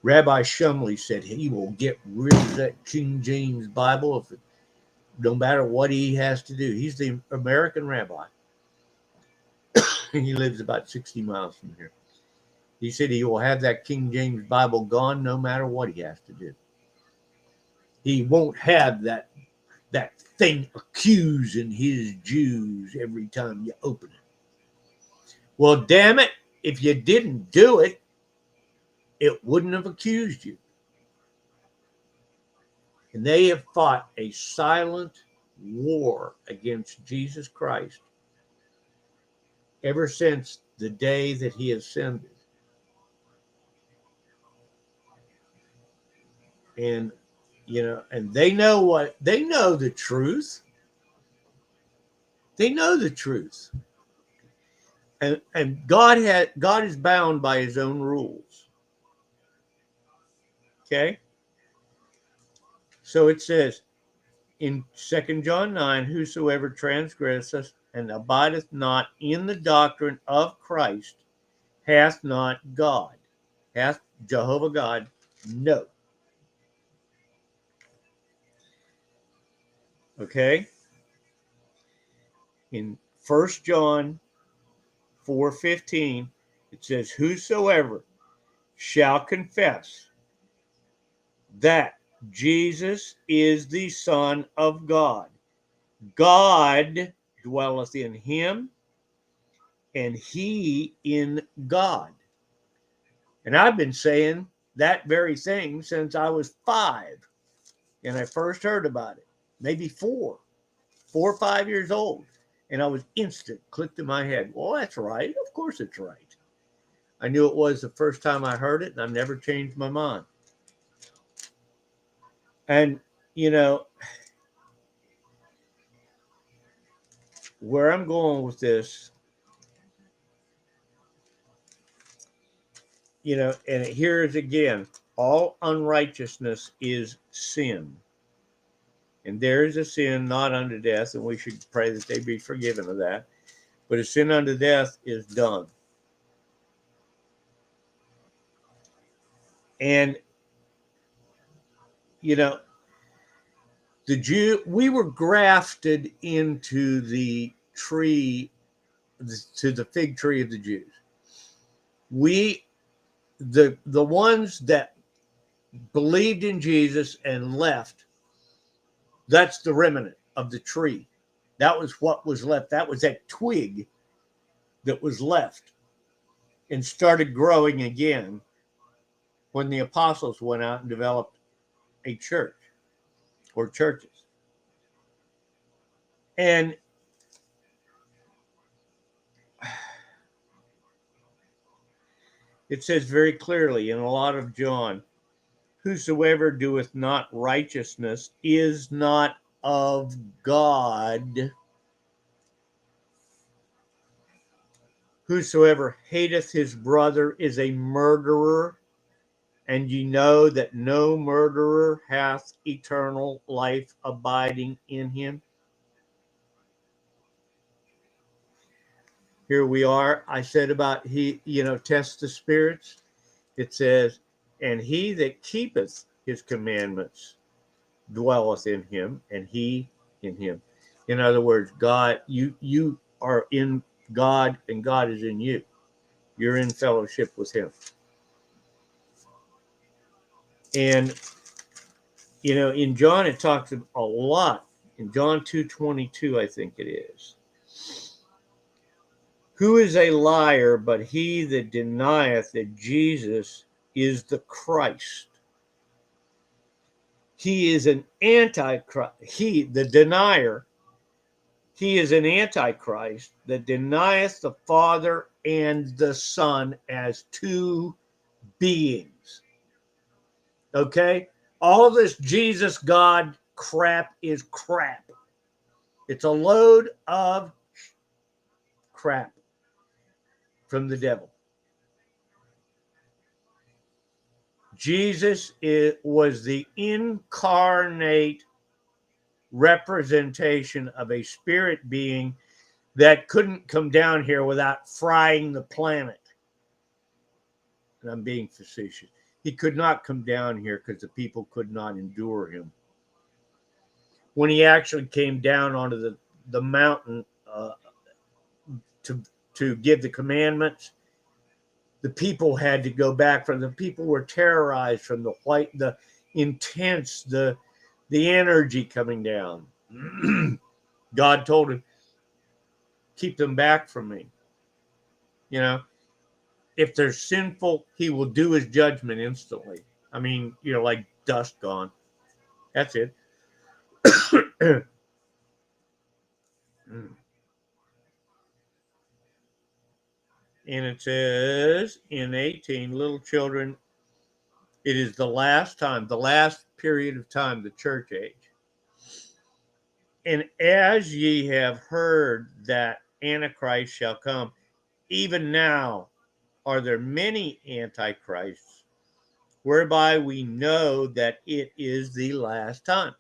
Rabbi Shumley said he will get rid of that King James Bible if no matter what he has to do. He's the American rabbi. He lives about 60 miles from here. He said he will have that King James Bible gone no matter what he has to do. He won't have that thing accusing his Jews every time you open it. Well, damn it, if you didn't do it, it wouldn't have accused you. And they have fought a silent war against Jesus Christ ever since the day that he ascended. And, and they know the truth. They know the truth. And God is bound by his own rules. Okay? So it says in 2 John 9, whosoever transgresseth and abideth not in the doctrine of Christ hath not God. Hath Jehovah God? No. Okay? In 1 John 4:15, it says, whosoever shall confess that Jesus is the Son of God, God dwelleth in him, and he in God. And I've been saying that very thing since I was 5, and I first heard about it, maybe 4 or 5 years old. And I was instant, clicked in my head. Well, that's right. Of course it's right. I knew it was the first time I heard it, and I've never changed my mind. And, where I'm going with this, and here is again, all unrighteousness is sin. And there is a sin not unto death, and we should pray that they be forgiven of that. But a sin unto death is done. And, we were grafted into the tree, to the fig tree of the Jews. The ones that believed in Jesus and left, that's the remnant of the tree. That was what was left. That was that twig that was left and started growing again when the apostles went out and developed a church or churches. And it says very clearly in a lot of John, whosoever doeth not righteousness is not of God. Whosoever hateth his brother is a murderer, and ye know that no murderer hath eternal life abiding in him. Here we are. I said about test the spirits. It says, and he that keepeth his commandments dwelleth in him, and he in him. In other words, God, you are in God, and God is in you. You're in fellowship with him. And, in John, it talks a lot. In John 2:22, I think it is. Who is a liar but he that denieth that Jesus is the Christ? He is an antichrist. The denier, he is an antichrist that denieth the Father and the Son as two beings. Okay? All this Jesus God crap is crap. It's a load of crap from the devil. Jesus was the incarnate representation of a spirit being that couldn't come down here without frying the planet. And I'm being facetious. He could not come down here because the people could not endure him. When he actually came down onto the mountain to give the commandments, the people had to go back from the people were terrorized from the intense, the energy coming down. God told him, keep them back from me. You know, if they're sinful, he will do his judgment instantly. I mean, like dust gone. That's it. And it says in 18, little children, it is the last time, the last period of time, the church age. And as ye have heard that Antichrist shall come, even now are there many antichrists, whereby we know that it is the last time.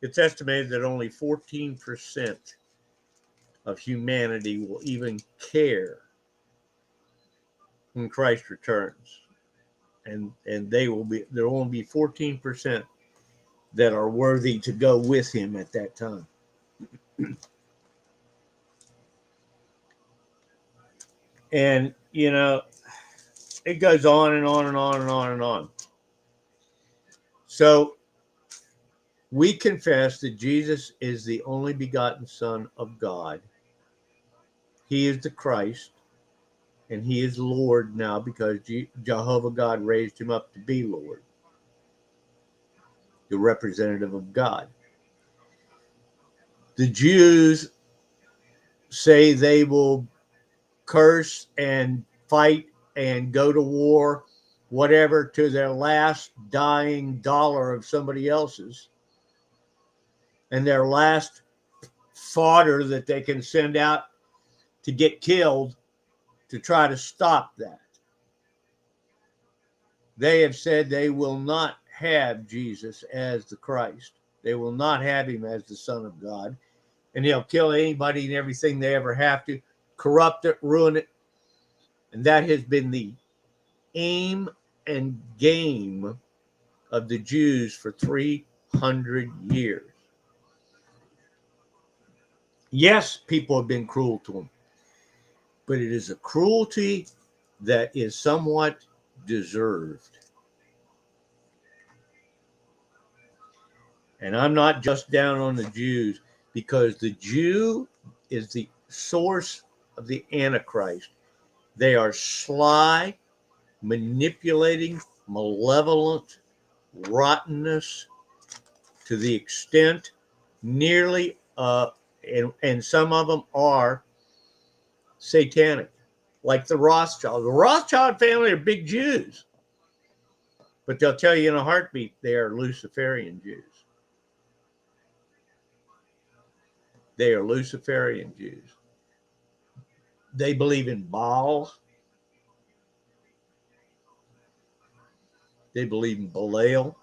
It's estimated that only 14% of humanity will even care when Christ returns. And there will only be 14% that are worthy to go with him at that time. And, it goes on and on and on and on and on. So we confess that Jesus is the only begotten Son of God. He is the Christ, and he is Lord now because Jehovah God raised him up to be Lord, the representative of God. The Jews say they will curse and fight and go to war, whatever, to their last dying dollar of somebody else's, and their last fodder that they can send out to get killed to try to stop that. They have said they will not have Jesus as the Christ. They will not have him as the Son of God. And they'll kill anybody and everything they ever have to, corrupt it, ruin it. And that has been the aim and game of the Jews for 300 years. Yes, people have been cruel to them, but it is a cruelty that is somewhat deserved. And I'm not just down on the Jews, because the Jew is the source of the Antichrist. They are sly, manipulating, malevolent, rottenness to the extent nearly, and some of them are satanic, like the Rothschild. The Rothschild family are big Jews, but they'll tell you in a heartbeat they are Luciferian Jews. They are Luciferian Jews. They believe in Baal. They believe in Belial.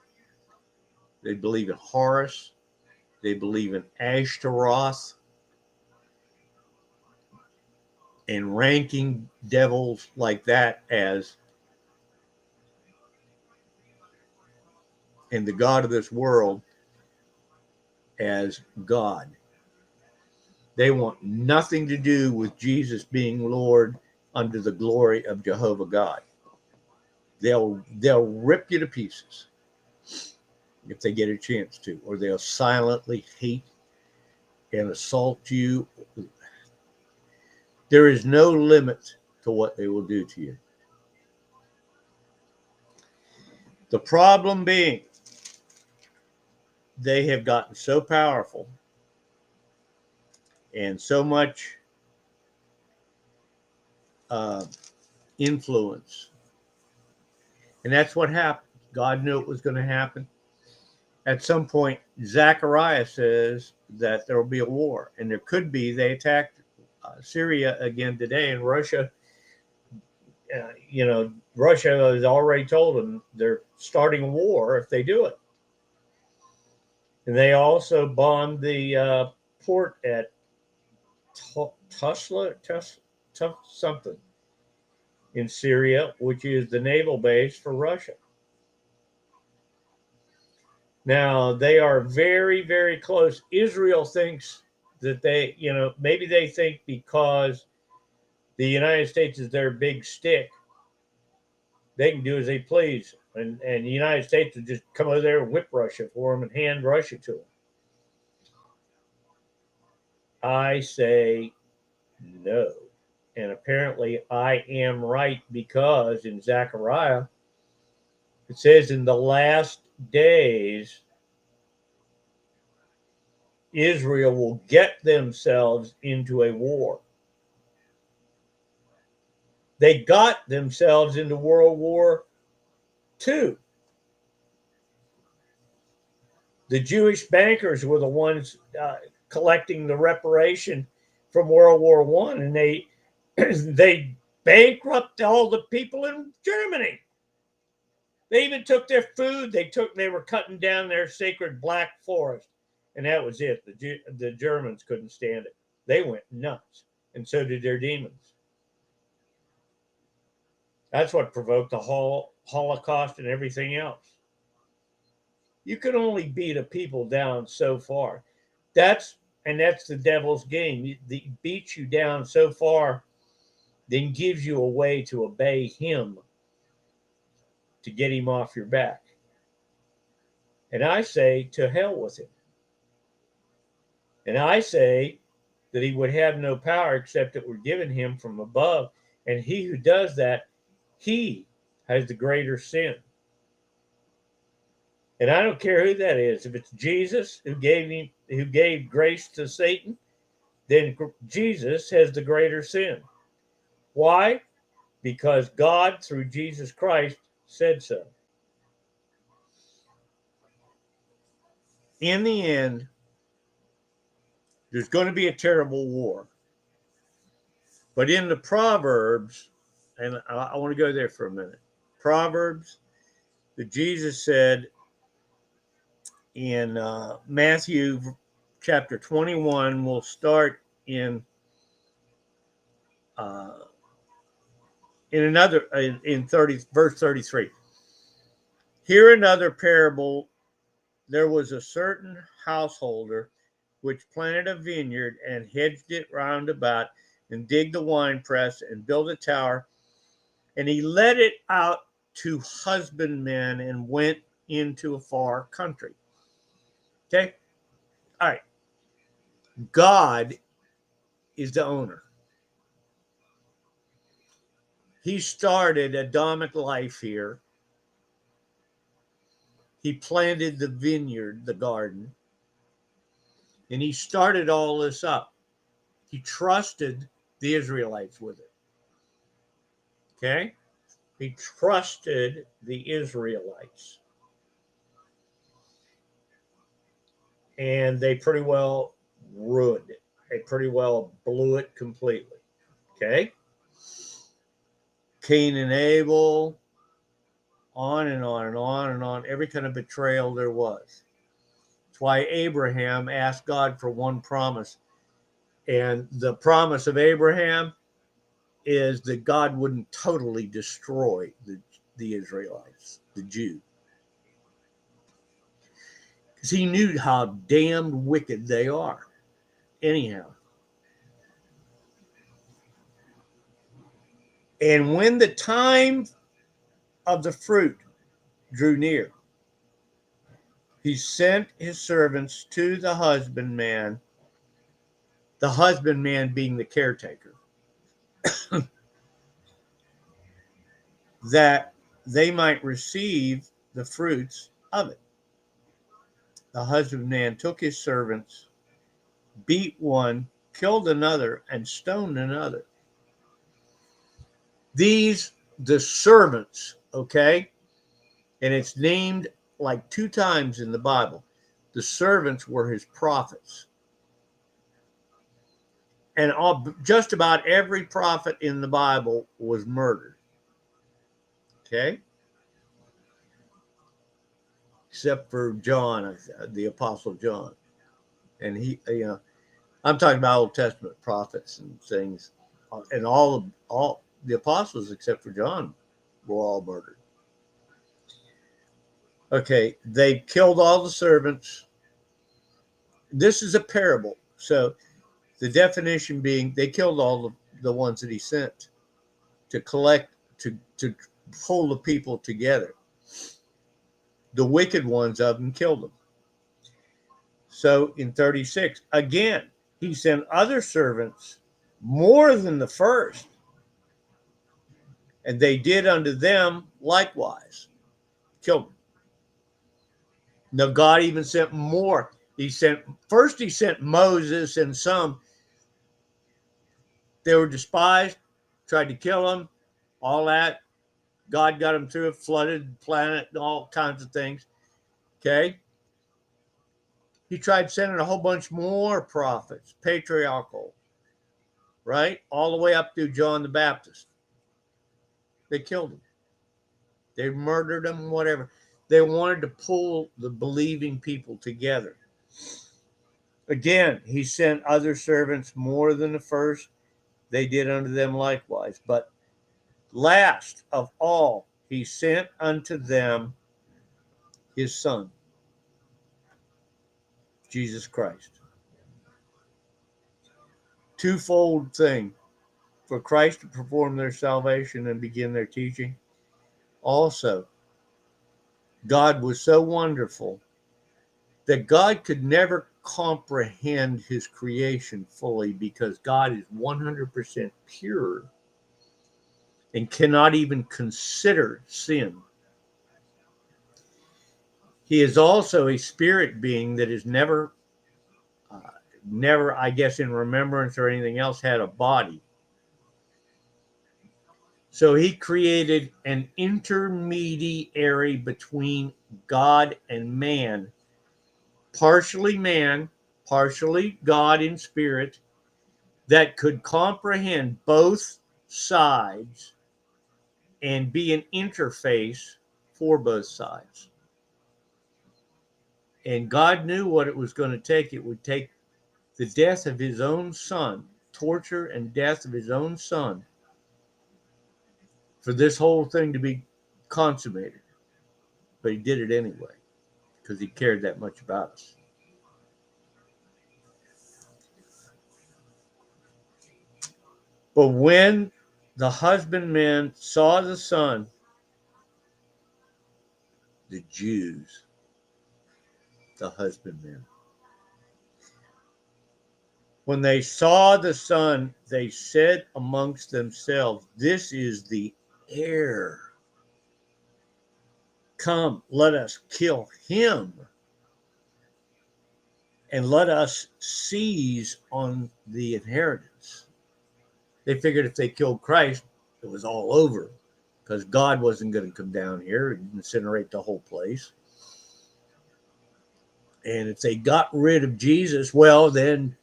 They believe in Horus. They believe in Ashtaroth. And ranking devils like that as, and the God of this world as God. They want nothing to do with Jesus being Lord under the glory of Jehovah God. They'll rip you to pieces if they get a chance to, or they'll silently hate and assault you. There is no limit to what they will do to you. The problem being, they have gotten so powerful and so much influence. And that's what happened. God knew it was going to happen. At some point, Zechariah says that there will be a war, and there could be. They attacked Syria again today, and Russia, Russia has already told them they're starting a war if they do it. And they also bombed the port at Tusla, something in Syria, which is the naval base for Russia. Now, they are very, very close. Israel thinks that maybe they think because the United States is their big stick, they can do as they please. And the United States would just come over there and whip Russia for them and hand Russia to them. I say no. And apparently I am right, because in Zechariah, it says in the last days, Israel will get themselves into a war. They got themselves into World War II. The Jewish bankers were the ones collecting the reparation from World War I, and they bankrupted all the people in Germany. They even took their food. They were cutting down their sacred black forest, and that was it. The Germans couldn't stand it. They went nuts, and so did their demons. That's what provoked the Holocaust and everything else. You can only beat a people down so far. That's the devil's game. He beats you down so far, then gives you a way to obey him, to get him off your back. And I say, to hell with him. And I say that he would have no power except it were given him from above. And he who does that, he has the greater sin. And I don't care who that is. If it's Jesus who gave grace to Satan, then Jesus has the greater sin. Why? Because God, through Jesus Christ, said so. In the end, there's going to be a terrible war. But in the Proverbs, and I want to go there for a minute. Proverbs, that Jesus said in Matthew chapter 21, we'll start in verse 33. Here another parable. There was a certain householder which planted a vineyard and hedged it round about, and digged the winepress and built a tower, and he let it out to husbandmen and went into a far country. Okay? All right. God is the owner. He started Adamic life here. He planted the vineyard, the garden, and he started all this up. He trusted the Israelites with it. Okay? He trusted the Israelites. And they pretty well ruined it. They pretty well blew it completely. Okay? Cain and Abel, on and on and on and on, every kind of betrayal there was. That's why Abraham asked God for one promise. And the promise of Abraham is that God wouldn't totally destroy the Israelites, the Jews. Because he knew how damned wicked they are. Anyhow. And when the time of the fruit drew near, he sent his servants to the husbandman being the caretaker, that they might receive the fruits of it. The husbandman took his servants, beat one, killed another, and stoned another. the servants, okay? And it's named like 2 times in the Bible. The servants were his prophets. And just about every prophet in the Bible was murdered. Okay? Except for John, the Apostle John. And he, I'm talking about Old Testament prophets and things. And all the apostles, except for John, were all murdered. Okay, they killed all the servants. This is a parable. So the definition being they killed all the ones that he sent to collect, to hold the people together. The wicked ones of them killed them. So in 36, again, he sent other servants more than the first, and they did unto them likewise, killed them. Now God even sent more. He sent Moses and some. They were despised, tried to kill them, all that. God got them through it, flooded the planet, and all kinds of things. Okay. He tried sending a whole bunch more prophets, patriarchal, right? All the way up to John the Baptist. They killed him. They murdered him, whatever. They wanted to pull the believing people together. Again, he sent other servants more than the first. They did unto them likewise. But last of all, he sent unto them his Son, Jesus Christ. Twofold thing. For Christ to perform their salvation and begin their teaching. Also, God was so wonderful that God could never comprehend his creation fully because God is 100% pure and cannot even consider sin. He is also a spirit being that is never, I guess, in remembrance or anything else, had a body. So he created an intermediary between God and man, partially man, partially God in spirit, that could comprehend both sides and be an interface for both sides. And God knew what it was going to take. It would take the death of his own son, torture and death of his own son, for this whole thing to be consummated. But he did it anyway because he cared that much about us. But when the husbandmen saw the son, the Jews, the husbandmen, when they saw the son, they said amongst themselves, "This is the heir. Come, let us kill him, and let us seize on the inheritance." They figured if they killed Christ, it was all over because God wasn't going to come down here and incinerate the whole place. And if they got rid of Jesus, well, then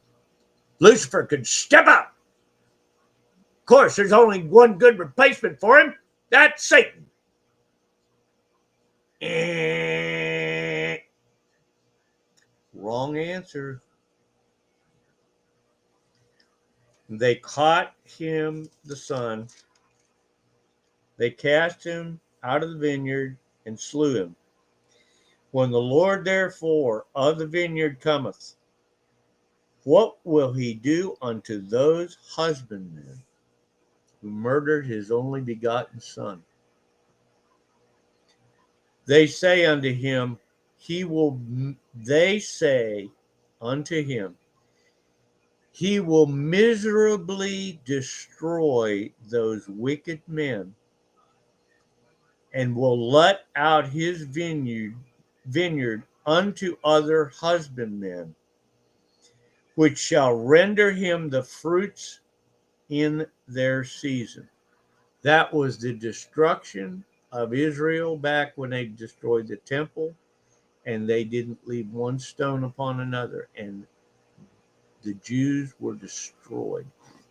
Lucifer could step up. Of course, there's only one good replacement for him. That's Satan. Wrong answer. They caught him, the son. They cast him out of the vineyard and slew him. When the Lord therefore of the vineyard cometh, what will he do unto those husbandmen who murdered his only begotten son? They say unto him, they say unto him, he will miserably destroy those wicked men and will let out his vineyard unto other husbandmen, which shall render him the fruits in their season. That was the destruction of Israel back when they destroyed the temple, and they didn't leave one stone upon another. And the Jews were destroyed,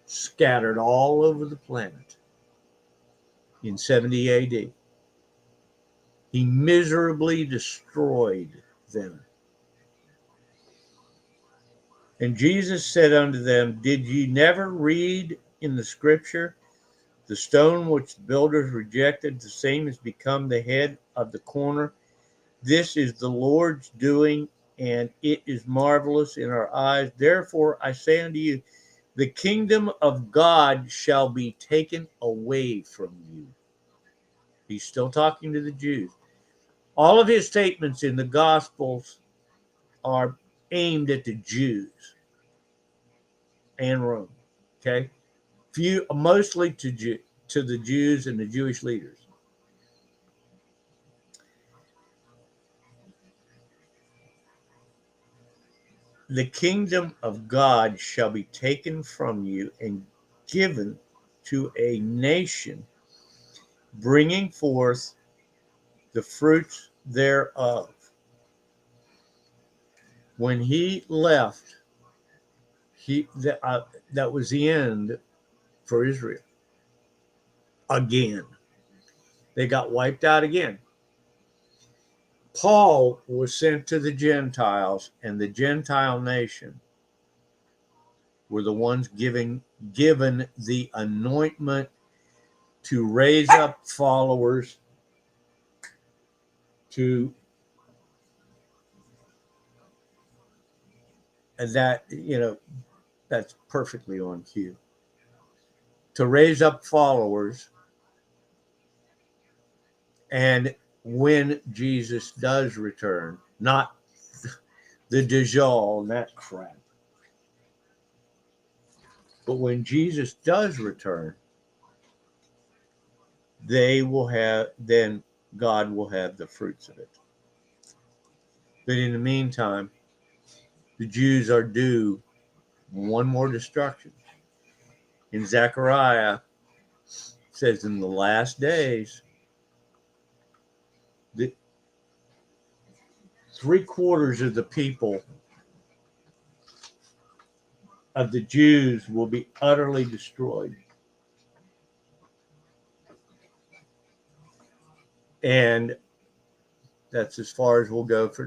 scattered all over the planet in 70 AD. He miserably destroyed them. And Jesus said unto them, Did ye never read in the scripture, the stone which the builders rejected, the same has become the head of the corner? This is the Lord's doing, and it is marvelous in our eyes. Therefore I say unto you, the kingdom of God shall be taken away from you. He's still talking to the Jews. All of his statements in the Gospels are aimed at the Jews and Rome. Okay, mostly to the Jews and the Jewish leaders. The kingdom of God shall be taken from you and given to a nation, bringing forth the fruits thereof. When he left, that was the end for Israel. Again, they got wiped out again. Paul was sent to the Gentiles, and the Gentile nation were the ones given the anointment to raise up followers to that, that's perfectly on cue, to raise up followers. And when Jesus does return, not the Dajjal and that crap, but when Jesus does return, then God will have the fruits of it. But in the meantime, the Jews are due one more destruction. In Zechariah, it says in the last days, the 3/4 of the people of the Jews will be utterly destroyed. And that's as far as we'll go for